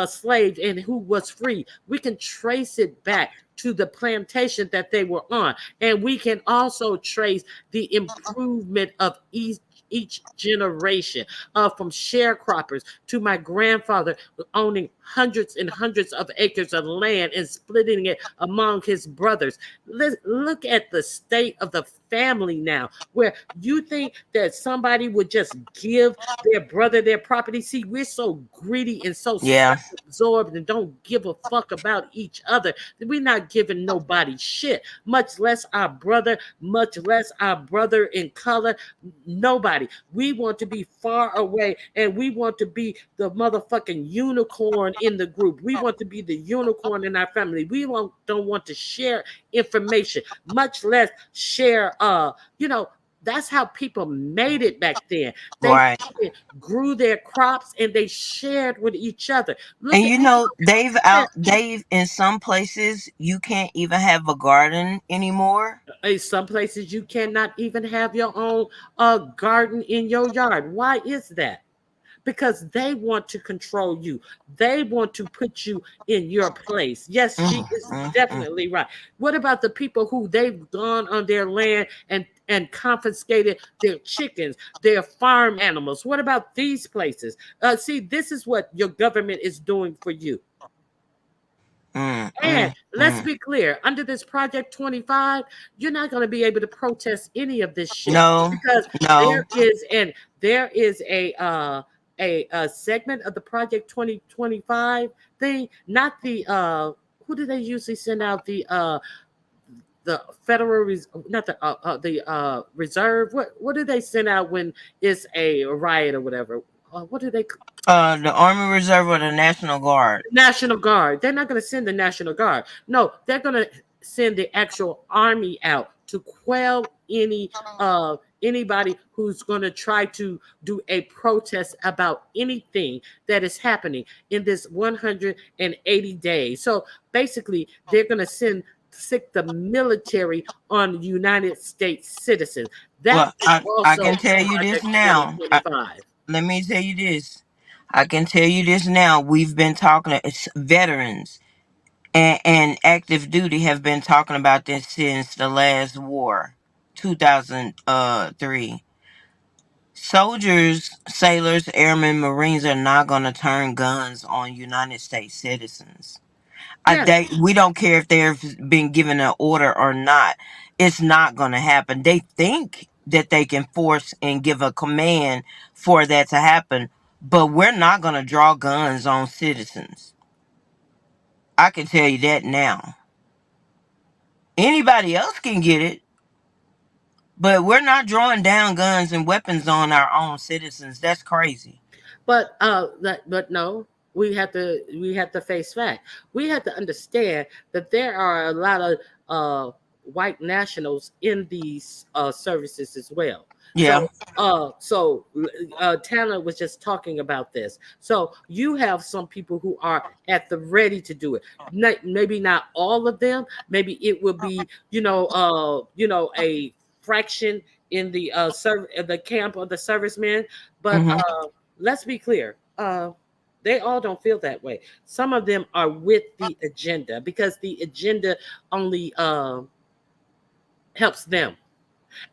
slave and who was free. We can trace it back to the plantation that they were on, and we can also trace the improvement of each generation, from sharecroppers to my grandfather owning hundreds and hundreds of acres of land and splitting it among his brothers. Look at the state of the family now, where you think that somebody would just give their brother their property. See, we're so greedy and so Yeah. self-absorbed and don't give a fuck about each other that we're not giving nobody shit, much less our brother, much less our brother in color. Nobody. We want to be far away, and we want to be the motherfucking unicorn in the group. We want to be the unicorn in our family. Don't want to share information, much less share that's how people made it back then. They Right. grew their crops and they shared with each other. And Look at Dave, in some places you can't even have a garden anymore. in some places you cannot even have your own garden in your yard. Why is that? Because they want to control you. They want to put you in your place. Yes, she Mm, is mm, mm. definitely right. What about the people who they've gone on their land and confiscated their chickens, their farm animals? What about these places? See, this is what your government is doing for you. Mm, And mm. let's be clear, under this Project 25, you're not going to be able to protest any of this shit No, because no. there is a segment of the Project 2025 thing, not the who do they usually send out the Federal not the Reserve, what do they send out when it's a riot or whatever, what do they, The Army Reserve or the National Guard. National Guard. They're not going to send the National Guard. No, they're going to send the actual army out to quell anybody who's going to try to do a protest about anything that is happening in this 180 days. So basically, they're going to sick the military on United States citizens. That Well, is I also can tell you this Project now. 2025. Let me tell you this. I can tell you this now. We've been talking to veterans and active duty have been talking about this since the last war, 2003. Soldiers, sailors, airmen, marines are not going to turn guns on United States citizens. Yes, We don't care if they've been given an order or not. It's not going to happen. They think that they can force and give a command for that to happen, but we're not going to draw guns on citizens. I can tell you that now. Anybody else can get it, but we're not drawing down guns and weapons on our own citizens. That's crazy. but no, we have to face fact. We have to understand that there are a lot of white nationals in these services as well. Yeah. Tanner was just talking about this. So you have some people who are at the ready to do it. Maybe not all of them. Maybe it will be, a fraction in the camp of the servicemen. But Hmm. let's be clear. They all don't feel that way. Some of them are with the agenda because the agenda only helps them.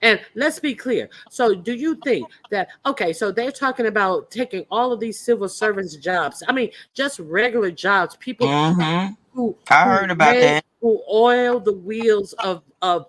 And let's be clear. So, do you think that, okay, so they're talking about taking all of these civil servants' jobs? I mean, just regular jobs, people Hmm. who I who heard about make that. who oil the wheels of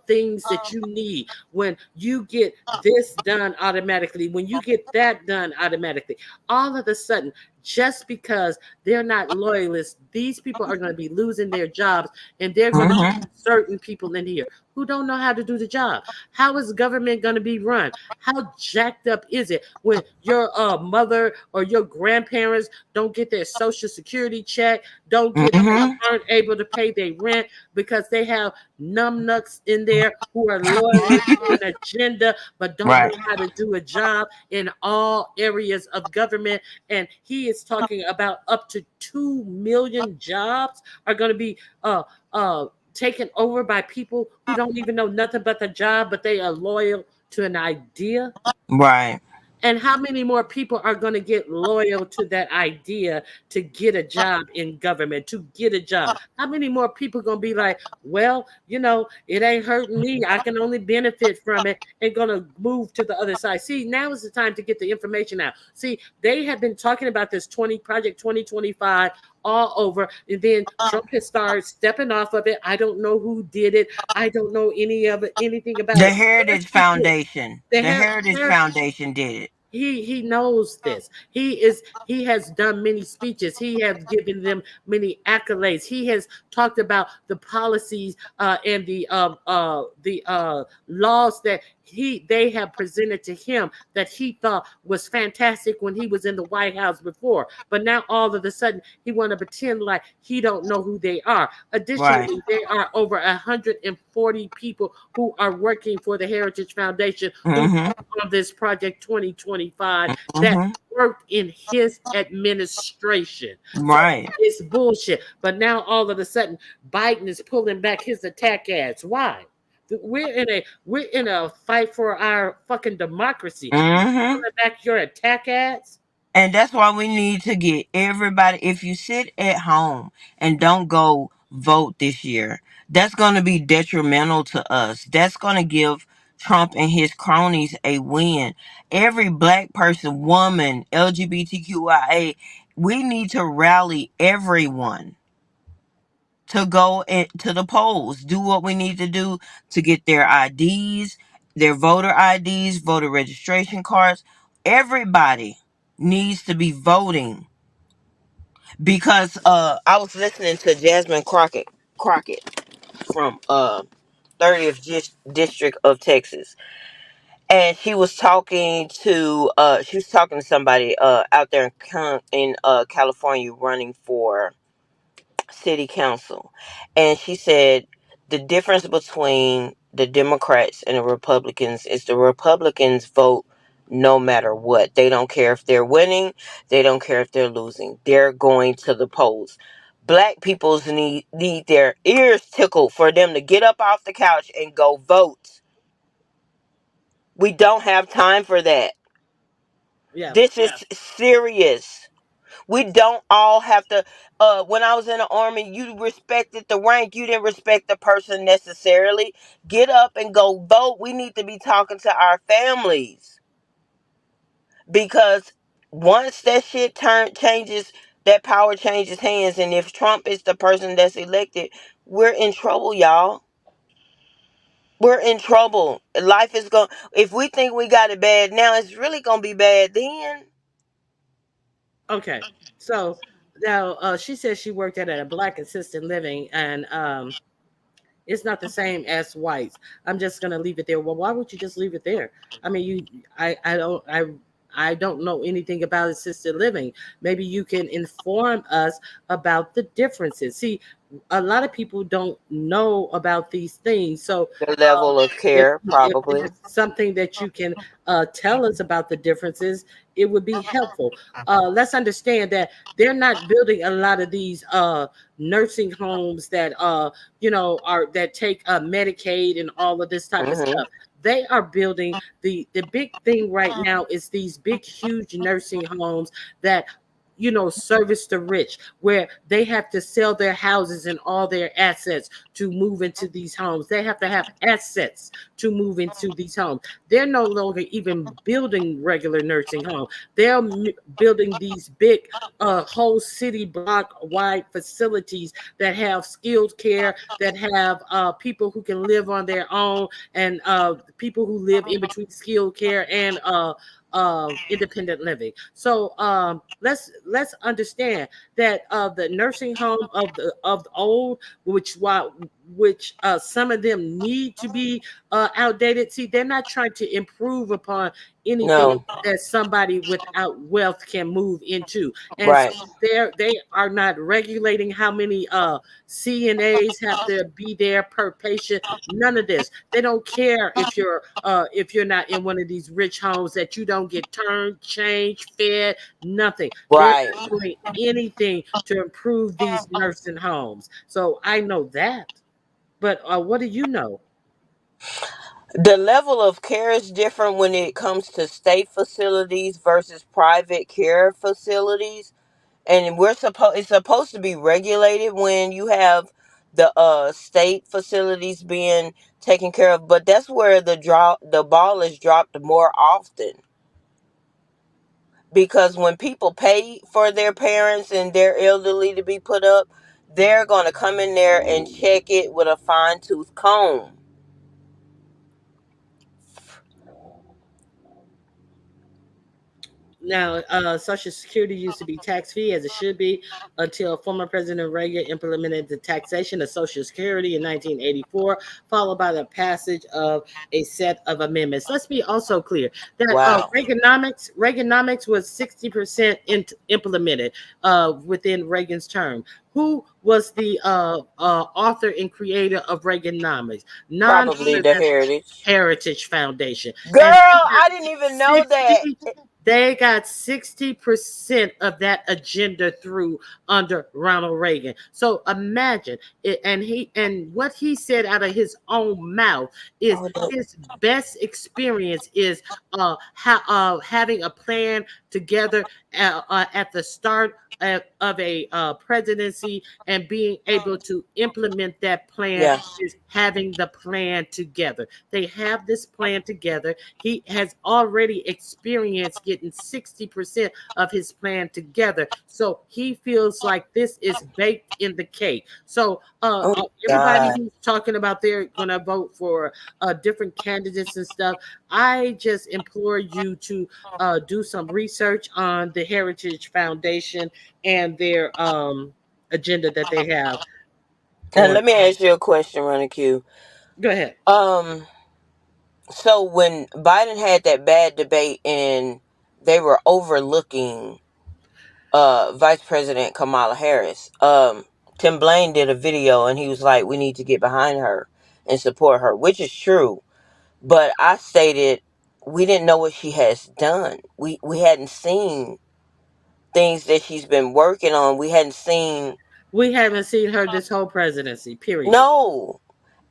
things that you need. When you get this done automatically, when you get that done automatically, all of a sudden, just because they're not loyalists, these people are going to be losing their jobs, and they're going to be Hmm. certain people in here who don't know how to do the job. How is government going to be run? How jacked up is it when your mother or your grandparents don't get their social security check, don't get Hmm. aren't able to pay their rent because they have numbnuts in there who are loyal to an agenda but don't know Right. how to do a job in all areas of government. And he is talking about up to 2 million jobs are going to be taken over by people who don't even know nothing but the job, but they are loyal to an idea. Right. And how many more people are going to get loyal to that idea to get a job in government, to get a job? How many more people are going to be like, well, it ain't hurting me. I can only benefit from it and going to move to the other side. See, now is the time to get the information out. See, they have been talking about this Project 2025 all over. And then Trump has started stepping off of it. I don't know who did it. I don't know anything about The it. But let's Heritage be clear. Foundation. The The Heritage Foundation did it. he knows this. He has done many speeches. He has given them many accolades. He has talked about the policies and the laws that they have presented to him that he thought was fantastic when he was in the White House before. But now all of a sudden he want to pretend like he don't know who they are. Right. Additionally, there are over 140 people who are working for the Heritage Foundation who Hmm. on this Project 2025 that Hmm. worked in his administration. So Right. it's bullshit. But now all of a sudden, Biden is pulling back his attack ads. Why? We're in a fight for our fucking democracy. You Hmm. pulling back your attack ads? And that's why we need to get everybody. If you sit at home and don't go vote this year, that's going to be detrimental to us. That's going to give Trump and his cronies a win. Every black person, woman, LGBTQIA, we need to rally everyone to go to the polls, do what we need to do to get their IDs, their voter IDs, voter registration cards. Everybody needs to be voting because I was listening to Jasmine Crockett from 30th district of Texas, and she was talking to somebody out there in California running for city council, and she said the difference between the Democrats and the Republicans is the Republicans vote no matter what. They don't care if they're winning, they don't care if they're losing. They're going to the polls. Black people's need their ears tickled for them to get up off the couch and go vote. We don't have time for that. Yeah. This is serious. We don't all have to. When I was in the army, you respected the rank. You didn't respect the person necessarily. Get up and go vote. We need to be talking to our families because once that shit changes, that power changes hands. And if Trump is the person that's elected, we're in trouble, y'all. We're in trouble. Life is going. If we think we got it bad now, it's really gonna be bad then. Okay. So now she says she worked at a black assisted living, and it's not the same as whites. I'm just gonna leave it there. Well, why would you just leave it there? I mean, I don't know anything about assisted living. Maybe you can inform us about the differences. See, a lot of people don't know about these things. So The level of if care, if probably. there's something that you can tell us about the differences, it would be helpful. Let's understand that they're not building a lot of these nursing homes that are that take Medicaid and all of this type of Hmm. stuff. They are building the big thing right now is these big huge nursing homes that service the rich, where they have to sell their houses and all their assets to move into these homes. They have to have assets to move into these homes. They're no longer even building regular nursing homes. They're building these big whole city block wide facilities that have skilled care, that have people who can live on their own, and people who live in between skilled care and independent living. So let's understand that the nursing home of the old, which some of them need to be outdated. See, they're not trying to improve upon anything No, that somebody without wealth can move into, and so right, they are not regulating how many CNAs have to be there per patient. None of this. They don't care if you're not in one of these rich homes, that you don't get turned, changed, fed, nothing. They're right. not doing anything to improve these nursing homes. So I know that. But what do you know? The level of care is different when it comes to state facilities versus private care facilities, and it's supposed to be regulated when you have the state facilities being taken care of, but that's where the ball is dropped more often because when people pay for their parents and their elderly to be put up, they're going to come in there and check it with a fine tooth comb. Now, Social Security used to be tax free, as it should be, until former President Reagan implemented the taxation of Social Security in 1984, followed by the passage of a set of amendments. Let's be also clear that Wow. Reaganomics was 60% implemented within Reagan's term. Who was the author and creator of Reaganomics? None Probably other the than heritage. Heritage Foundation, Girl, and I didn't even know that. 60 they got 60% of that agenda through under Ronald Reagan. So imagine it, and what he said out of his own mouth is Oh, his best experience is having a plan together at the start of a presidency, and being able to implement that plan Yeah. is having the plan together. They have this plan together. He has already experienced getting 60% of his plan together. So he feels like this is baked in the cake. So Oh my everybody God. who's talking about they're going to vote for different candidates and stuff, I just implore you to do some research on the Heritage Foundation and their agenda that they have Now on. let me ask you a question, Running Q. Go ahead. Um, so when Biden had that bad debate and they were overlooking Vice President Kamala Harris, Tim Blaine did a video and he was like, we need to get behind her and support her, which is true. But I stated we didn't know what she has done. We hadn't seen things that she's been working on. We hadn't seen. We haven't seen her this whole presidency, period. No.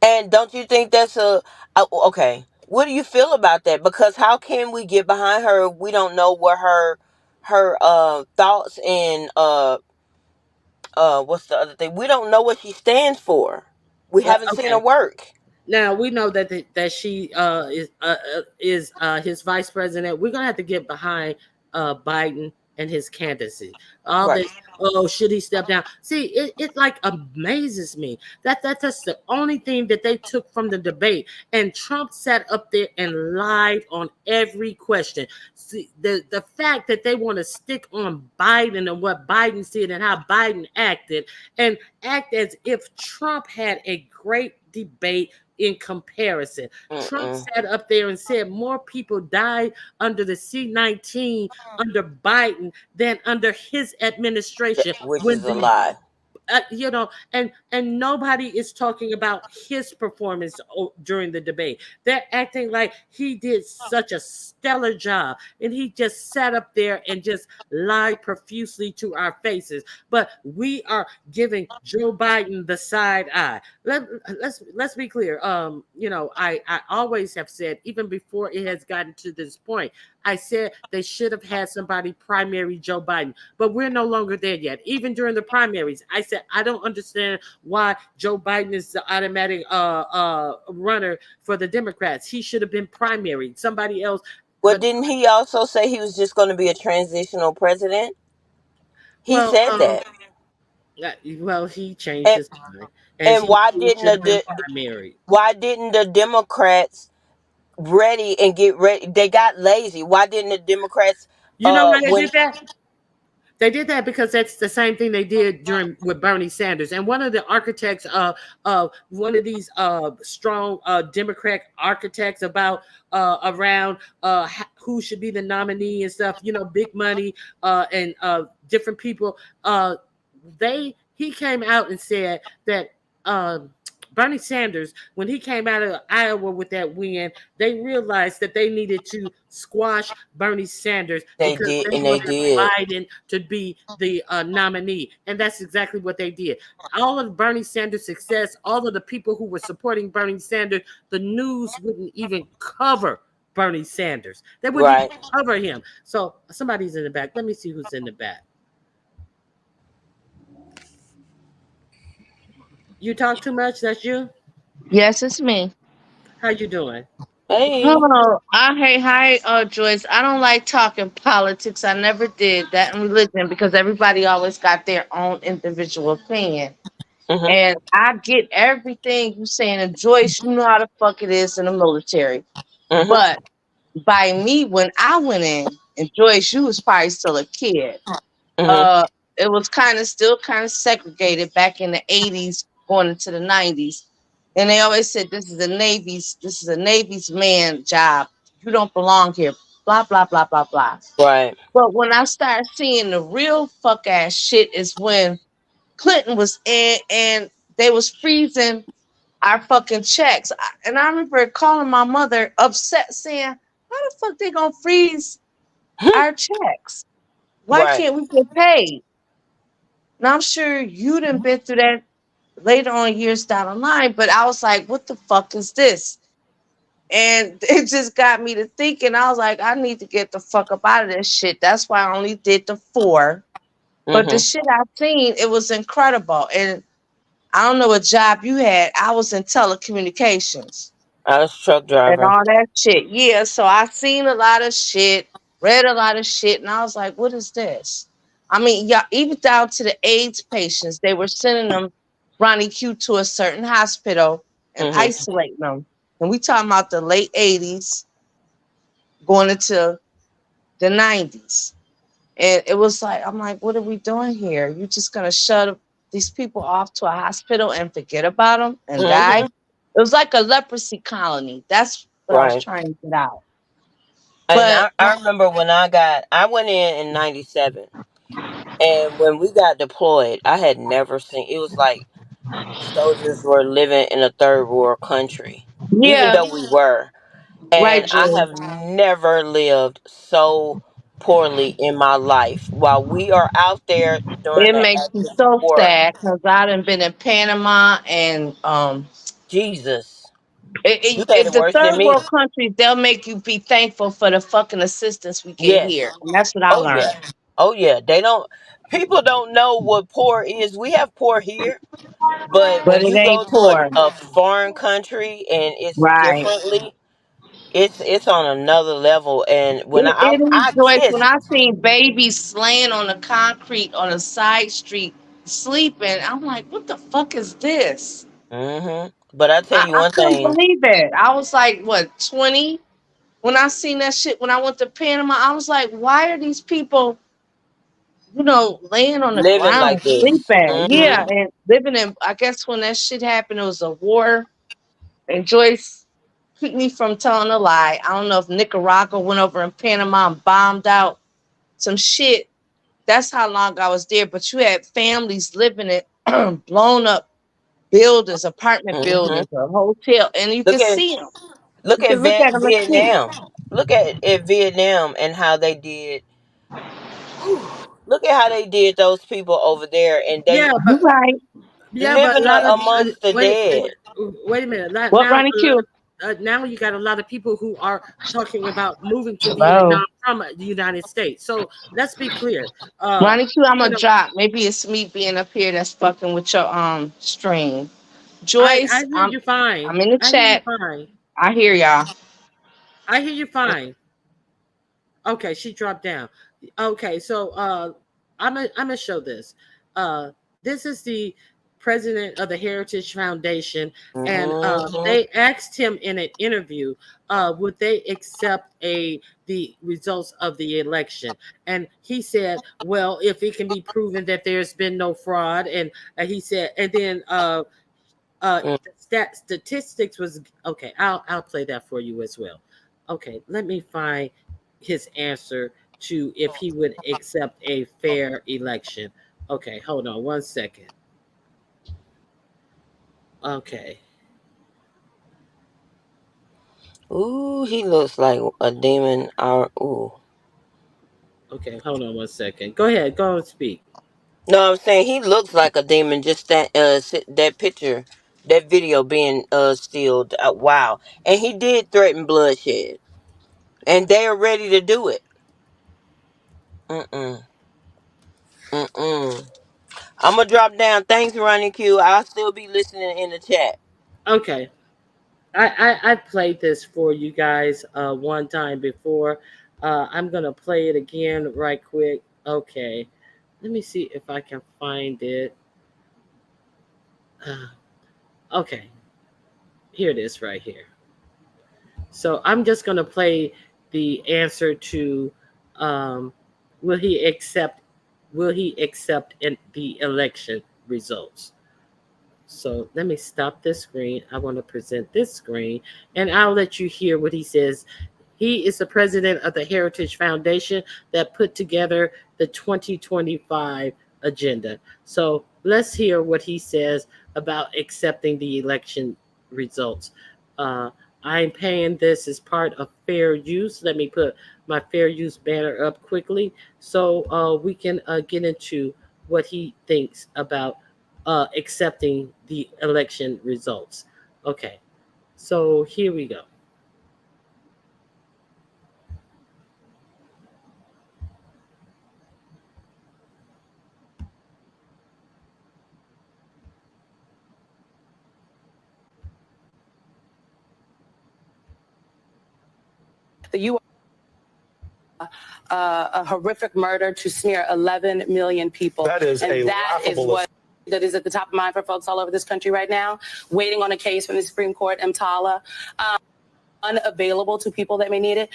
And don't you think that's okay? What do you feel about that? Because how can we get behind her if we don't know what her thoughts and what's the other thing? We don't know what she stands for. We haven't seen her Okay. work. Now we know that that she is his vice president. We're gonna have to get behind Biden and his candidacy. All Right. this, oh, should he step down? See, it like amazes me that's the only thing that they took from the debate. And Trump sat up there and lied on every question. See, the fact that they want to stick on Biden and what Biden said and how Biden acted, and act as if Trump had a great debate in comparison. Trump Mm-mm. sat up there and said more people died under the C-19 under Biden than under his administration, Which when is a the lie. and nobody is talking about his performance during the debate. They're acting like he did such a stellar job, and he just sat up there and just lied profusely to our faces. But we are giving Joe Biden the side eye. Let's be clear. I always have said, even before it has gotten to this point, I said they should have had somebody primary Joe Biden, but we're no longer there yet. Even during the primaries, I said I don't understand why Joe Biden is the automatic runner for the Democrats. He should have been primary, somebody else. Well, But didn't he also say he was just going to be a transitional president? He well, said that. he changed And his mind, and and he should have been primary. why didn't the Democrats ready and get ready? They got lazy. Why didn't the Democrats You know why they when did that? They did that because that's the same thing they did during with Bernie Sanders. And one of the architects of one of these strong Democrat architects about around who should be the nominee and stuff, big money and different people, they he came out and said that Bernie Sanders, when he came out of Iowa with that win, they realized that they needed to squash Bernie Sanders they because did they and they wanted did. Biden to be the nominee. And that's exactly what they did. All of Bernie Sanders' success, all of the people who were supporting Bernie Sanders, the news wouldn't even cover Bernie Sanders. They wouldn't even Right. cover him. So somebody's in the back. Let me see who's in the back. You talk too much. That's you. Yes, it's me. How you doing? Hey. Oh, hi, Joyce. I don't like talking politics. I never did that in religion because everybody always got their own individual opinion. Mhm. And I get everything you saying. And Joyce, you know how the fuck it is in the military. Mhm. But by me, when I went in, and Joyce, you was probably still a kid. Mhm. Uh, it was still kind of segregated back in the 80s, going into the 90s. And they always said this is a Navy's man job. You don't belong here. Blah blah blah blah blah. Right. But when I started seeing the real fuck ass shit is when Clinton was in and they was freezing our fucking checks. And I remember calling my mother upset saying, "How the fuck they gonna freeze our checks? Why Right. can't we get paid?" Now I'm sure you done been through that later on years down the line, but I was like, what the fuck is this? And it just got me to thinking. I was like, I need to get the fuck up out of this shit. That's why I only did the 4. But the Mhm. shit I seen, it was incredible. And I don't know what job you had. I was in telecommunications I was a truck and driver. all that shit. Yeah, so I seen a lot of shit, read a lot of shit, and I was like, what is this? I mean, yeah, even down to the AIDS patients, they were sending them Ronnie Q to a certain hospital and Mhm. isolating them. And we talking about the late 80s going into the 90s. And it was like, I'm like, what are we doing here? You just gonna shut these people off to a hospital and forget about them and die? Mhm. It was like a leprosy colony. That's what I was Right. trying to get out. And But I remember when I went in '97, and when we got deployed, I had never seen. It was like soldiers were living in a third world country, even yeah, though we were. right, And I Drew. have never lived so poorly in my life. While we are out there during It the makes me active so war, sad because I done been in Panama and Jesus, you had it the worse than third me. world countries, they'll make you be thankful for the fucking assistance we get Yes. here. And that's what I Oh learned. yeah. Oh yeah. They don't. People don't know what poor is. We have poor here, but But when it you ain't go to poor. a foreign country and it's Right. differently, it's on another level. And when It is, I Joyce. When kissed. I seen babies laying on the concrete on a side street sleeping, I'm like, what the fuck is this? But I tell you I one couldn't thing. believe it. I was like, what, 20? When I seen that shit, when I went to Panama, I was like, why are these people, laying on the Living ground like this. sleeping? Yeah, and living in, I guess when that shit happened, it was a war. And Joyce, keep me from telling a lie. I don't know if Nicaragua went over in Panama and bombed out some shit. That's how long I was there. But you had families living in blown up buildings, apartment hmm buildings, a hotel, and you Look could at see them. look You at could look at them and see. Vietnam. Look at Vietnam and how they did. Whew, look at how they did those people over there, and Yeah, they You right. but a living lot of amongst the dead. wait a minute. What, Now Ronnie Q? now you got a lot of people who are talking about moving to Hello. Vietnam from the United States. So let's be clear. Uh, Ronnie Q, I'm you gonna know, drop. Maybe it's me being up here that's fucking with your stream. I Joyce, hear you fine. I'm in the I hear you chat. fine. I hear y'all. I hear you fine. Okay, she dropped down. Okay, so I'm gonna show this. This is the president of the Heritage Foundation, and hmm they asked him in an interview, would they accept the results of the election, and he said, well, if it can be proven that there's been no fraud, and he said, and then statistics was okay. I'll play that for you as well. Okay, let me find his answer to if he would accept a fair election. Okay, hold on one second. Okay, Ooh, he looks like a demon. Ooh. okay, hold on one second. Go ahead, go and speak. No, I'm saying he looks like a demon. Just that picture, that video being sealed. Wow, and he did threaten bloodshed, and they are ready to do it. Mm-mm. Mm-mm. I'm gonna drop down. Thanks, Ronnie Q. I'll still be listening in the chat. Okay, I played this for you guys one time before. I'm gonna play it again right quick. Okay, let me see if I can find it. Uh, okay, here it is right here. So I'm just going to play the answer to um, will he accept the election results. So let me stop this screen. I want to present this screen and I'll let you hear what he says. He is the president of the Heritage Foundation that put together the 2025 agenda. So let's hear what he says about accepting the election results. Uh, I'm paying this as part of fair use. Let me put my fair use banner up quickly so we can get into what he thinks about accepting the election results. Okay, so here we go. that you are a horrific murder to smear 11 million people. That is and a that is laughable what that is at the top of mind for folks all over this country right now, waiting on a case from the Supreme Court, EMTALA, unavailable to people that may need it.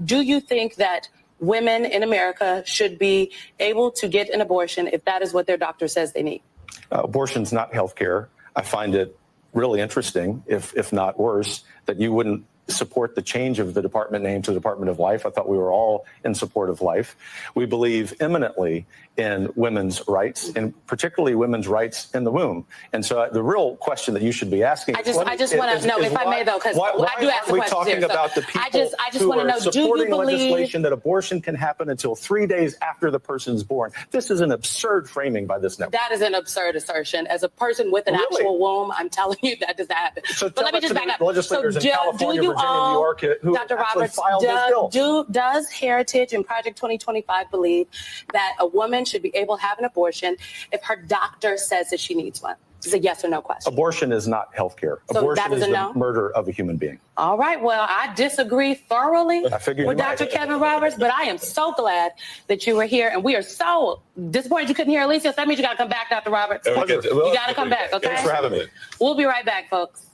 Do you think that women in America should be able to get an abortion if that is what their doctor says they need? Abortion's not health care. I find it really interesting, if not worse, that you wouldn't support the change of the department name to the Department of Life. I thought we were all in support of life. We believe eminently in women's rights, and particularly women's rights in the womb. And so the real question that you should be asking, I just want to know, if I may though, because I do ask the question talking here, about the people I just who want to are know, do you supporting believe legislation that abortion can happen until 3 days after the person's born? This is an absurd framing by this network. that is an absurd assertion? As a person with an actual womb, I'm telling you that does not happen. So but let me just back up. Legislators in California, Virginia, New York, who Dr. actually Roberts, filed this bill. does Heritage and Project 2025 believe that a woman should be able to have an abortion if her doctor says that she needs one? It's a yes or no question. Abortion is not health care. So Abortion that is is a the no? murder of a human being. All right. Well, I disagree thoroughly I figured with you might. Dr. Kevin Roberts, but I am so glad that you were here, and we are so disappointed you couldn't hear Alicia. So that means you got to come back, Dr. Roberts. You got to come back, okay? Thanks for having me. We'll be right back, folks.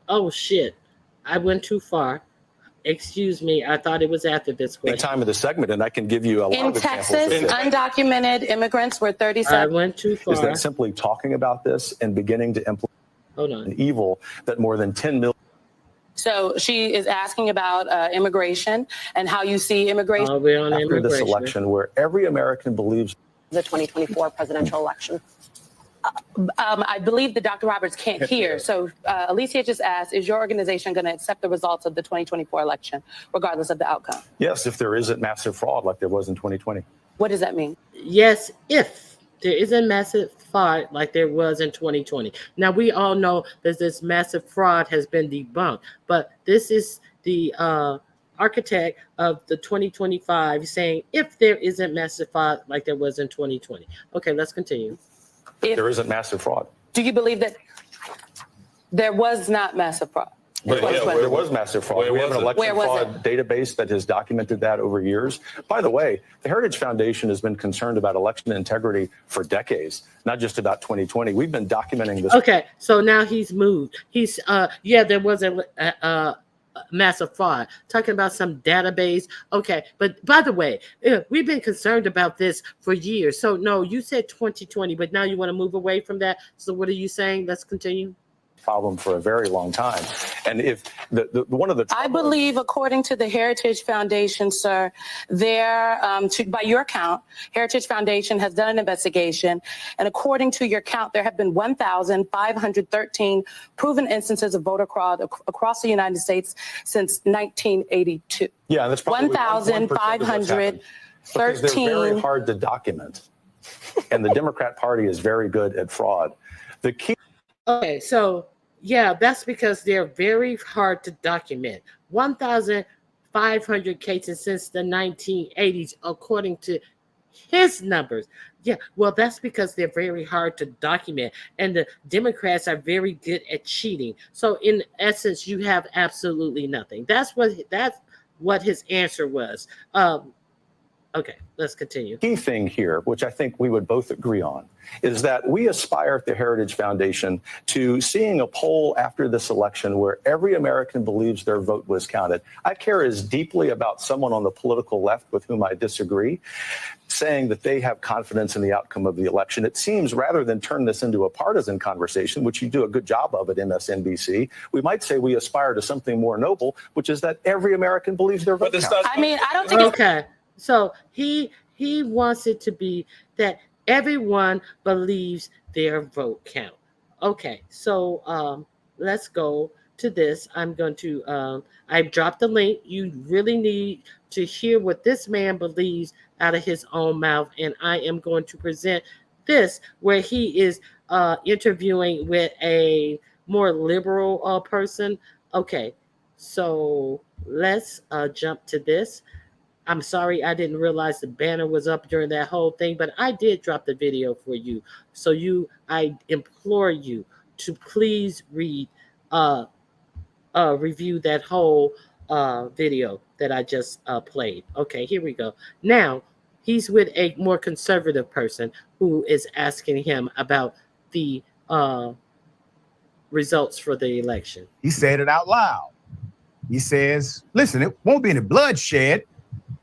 Oh shit, I went too far. Excuse me, I thought it was after this question. Time of the segment, and I can give you a lot In of examples. Texas, undocumented immigrants were I 37. went too far. Is that simply talking about this and beginning to implement Hold on. an evil that more than 10 million So she is asking about immigration and how you see immigration. We're on after this immigration. election where every American believes the 2024 presidential election? I believe that Dr. Roberts can't hear. So Alicia just asked, is your organization going to accept the results of the 2024 election, regardless of the outcome? yes, if there isn't massive fraud like there was in 2020. What does that mean? Yes, if there is a massive fraud like there was in 2020. Now, we all know that this massive fraud has been debunked, but this is the architect of the 2025 saying if there isn't massive fraud like there was in 2020. Okay, let's continue. There isn't massive fraud. Do you believe that there was not massive fraud? There was massive fraud. We have an election Where was fraud database that has documented that over years. By the way, the Heritage Foundation has been concerned about election integrity for decades, not just about 2020. We've been documenting this. Okay, so now he's moved. He's there was a massive fraud. Talking about some database. Okay, but by the way, we've been concerned about this for years. So no, you said 2020, but now you want to move away from that. So what are you saying? Let's continue. Problem for a very long time. And if one of the I believe, according to the Heritage Foundation, sir, by your count, Heritage Foundation has done an investigation, and according to your count, there have been 1,513 proven instances of voter fraud across the United States since 1982. Yeah, that's probably 1,513. Because they're very hard to document, and the Democrat Party is very good at fraud. The key. Okay, so yeah, that's because they're very hard to document. 1,500 cases since the 1980s, according to his numbers. Yeah, well, that's because they're very hard to document, and the Democrats are very good at cheating. So in essence, you have absolutely nothing. That's what his answer was. Okay, let's continue. Key thing here, which I think we would both agree on, is that we aspire at the Heritage Foundation to seeing a poll after this election where every American believes their vote was counted. I care as deeply about someone on the political left with whom I disagree, saying that they have confidence in the outcome of the election. It seems rather than turn this into a partisan conversation, which you do a good job of at MSNBC, we might say we aspire to something more noble, which is that every American believes their vote counted. I mean, I don't think okay. So he wants it to be that everyone believes their vote count. Okay, so let's go to this. I'm going to I've dropped the link. You really need to hear what this man believes out of his own mouth, and I am going to present this where he is interviewing with a more liberal person. Okay, so let's jump to this. I'm sorry I didn't realize the banner was up during that whole thing, but I did drop the video for you. So I implore you to please read review that whole video that I just played. Okay, here we go. Now, he's with a more conservative person who is asking him about the results for the election. He said it out loud. He says, listen, it won't be any bloodshed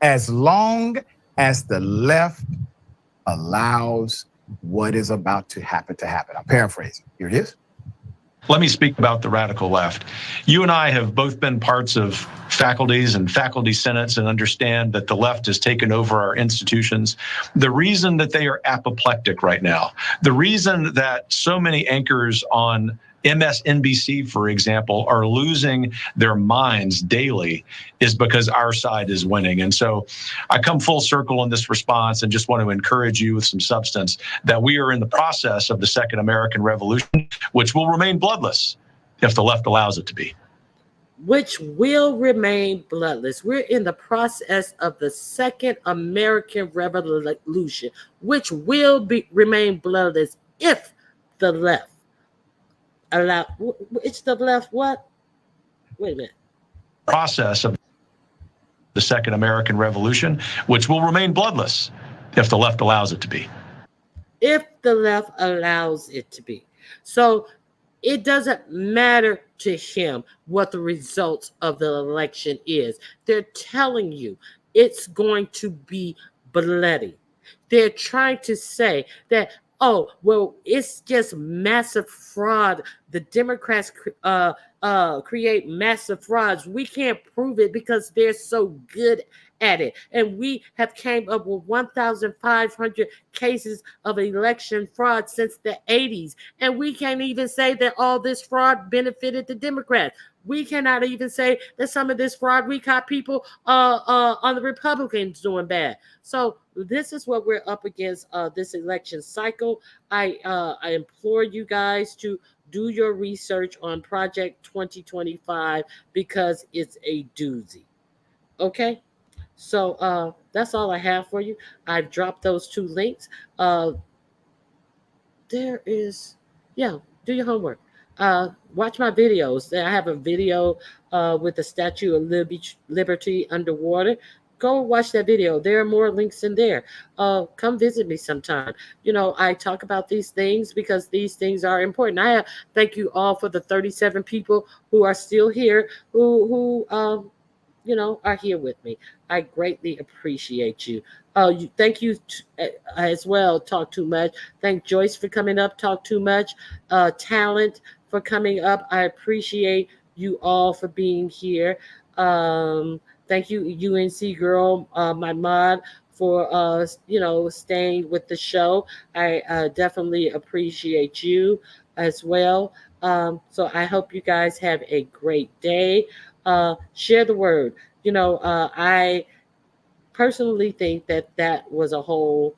as long as the left allows what is about to happen to happen. I'm paraphrasing. Here it is. Let me speak about the radical left. You and I have both been parts of faculties and faculty senates and understand that the left has taken over our institutions. The reason that they are apoplectic right now, the reason that so many anchors on MSNBC, for example, are losing their minds daily is because our side is winning. And so I come full circle in this response and just want to encourage you with some substance that we are in the process of the Second American Revolution, which will remain bloodless if the left allows it to be. Which will remain bloodless. We're in the process of the Second American Revolution, which will remain bloodless if the left allow. It's the left what? Wait a minute. Process of the Second American Revolution, which will remain bloodless if the left allows it to be. If the left allows it to be. So it doesn't matter to him what the results of the election is. They're telling you it's going to be bloody. They're trying to say that, oh, well, it's just massive fraud. The Democrats create massive frauds. We can't prove it because they're so good at it. And we have came up with 1,500 cases of election fraud since the 80s. And we can't even say that all this fraud benefited the Democrats. We cannot even say that some of this fraud we caught people on the Republicans doing bad. So this is what we're up against this election cycle. I implore you guys to do your research on Project 2025 because it's a doozy. Okay? So that's all I have for you. I've dropped those two links. There is, yeah, do your homework. Watch my videos. I have a video with the Statue of Liberty underwater. Go watch that video. There are more links in there. Come visit me sometime. You know, I talk about these things because these things are important. I thank you all for the 37 people who are still here, who you know, are here with me. I greatly appreciate you. Thank you as well. Talk too much. Thank Joyce for coming up. Talk too much. Talent for coming up. I appreciate you all for being here. Thank you, UNC girl, my mod, for you know, staying with the show. I definitely appreciate you as well. So I hope you guys have a great day. Share the word. You know, I personally think that that was a whole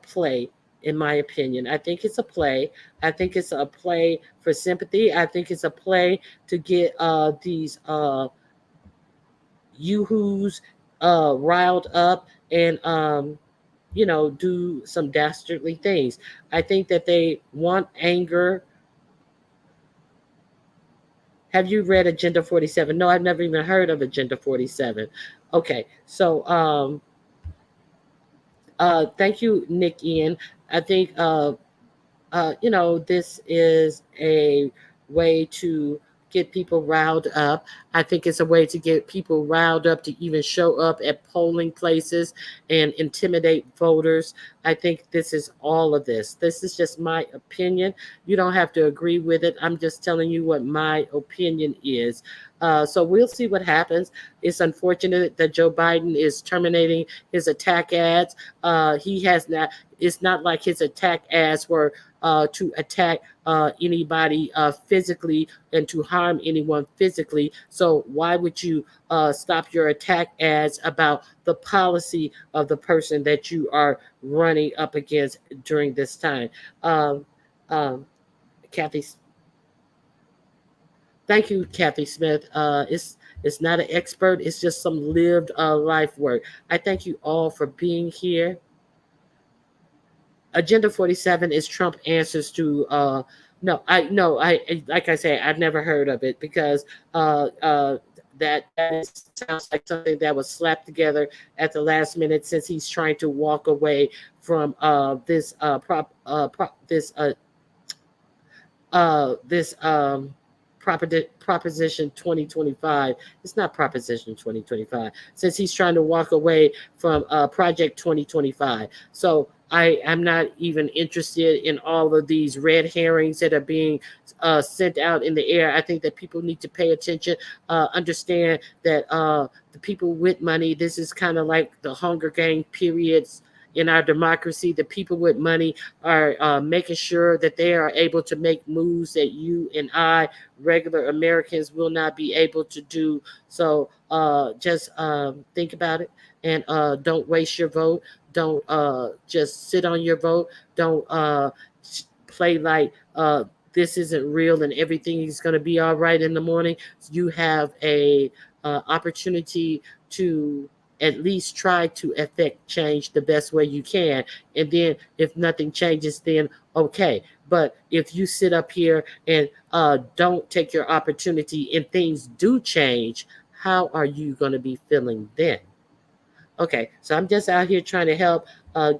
play, in my opinion. I think it's a play. I think it's a play for sympathy. I think it's a play to get these yoo-hoos riled up and you know, do some dastardly things. I think that they want anger. Have you read Agenda 47? No, I've never even heard of Agenda 47. Okay, so thank you, Nick Ian. I think you know, this is a way to get people riled up. I think it's a way to get people riled up to even show up at polling places and intimidate voters. I think this is all of this. This is just my opinion. You don't have to agree with it. I'm just telling you what my opinion is. So we'll see what happens. It's unfortunate that Joe Biden is terminating his attack ads. He has not. It's not like his attack ads were to attack anybody physically and to harm anyone physically. So why would you stop your attack ads about the policy of the person that you are running up against during this time? Kathy, thank you, Kathy Smith. It's not an expert. It's just some lived life work. I thank you all for being here. Agenda 47 is Trump answers to no, I like I say, I've never heard of it because sounds like something that was slapped together at the last minute since he's trying to walk away from this proposition 2025. It's not proposition 2025 since he's trying to walk away from project 2025. So I am not even interested in all of these red herrings that are being sent out in the air. I think that people need to pay attention, understand that the people with money, this is kind of like the Hunger Game periods in our democracy. The people with money are making sure that they are able to make moves that you and I, regular Americans, will not be able to do. So just think about it and don't waste your vote. Don't just sit on your vote. Don't play like this isn't real and everything is going to be all right in the morning. You have a opportunity to at least try to affect change the best way you can. And then if nothing changes, then okay. But if you sit up here and don't take your opportunity and things do change, how are you going to be feeling then? Okay, so I'm just out here trying to help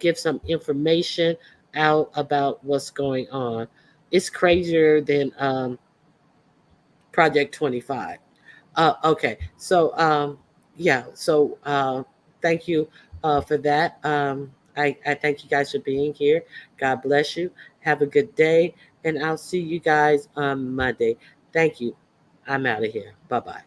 give some information out about what's going on. It's crazier than Project 25. Okay, so yeah, so thank you for that. I thank you guys for being here. God bless you. Have a good day, and I'll see you guys on Monday. Thank you. I'm out of here. Bye bye.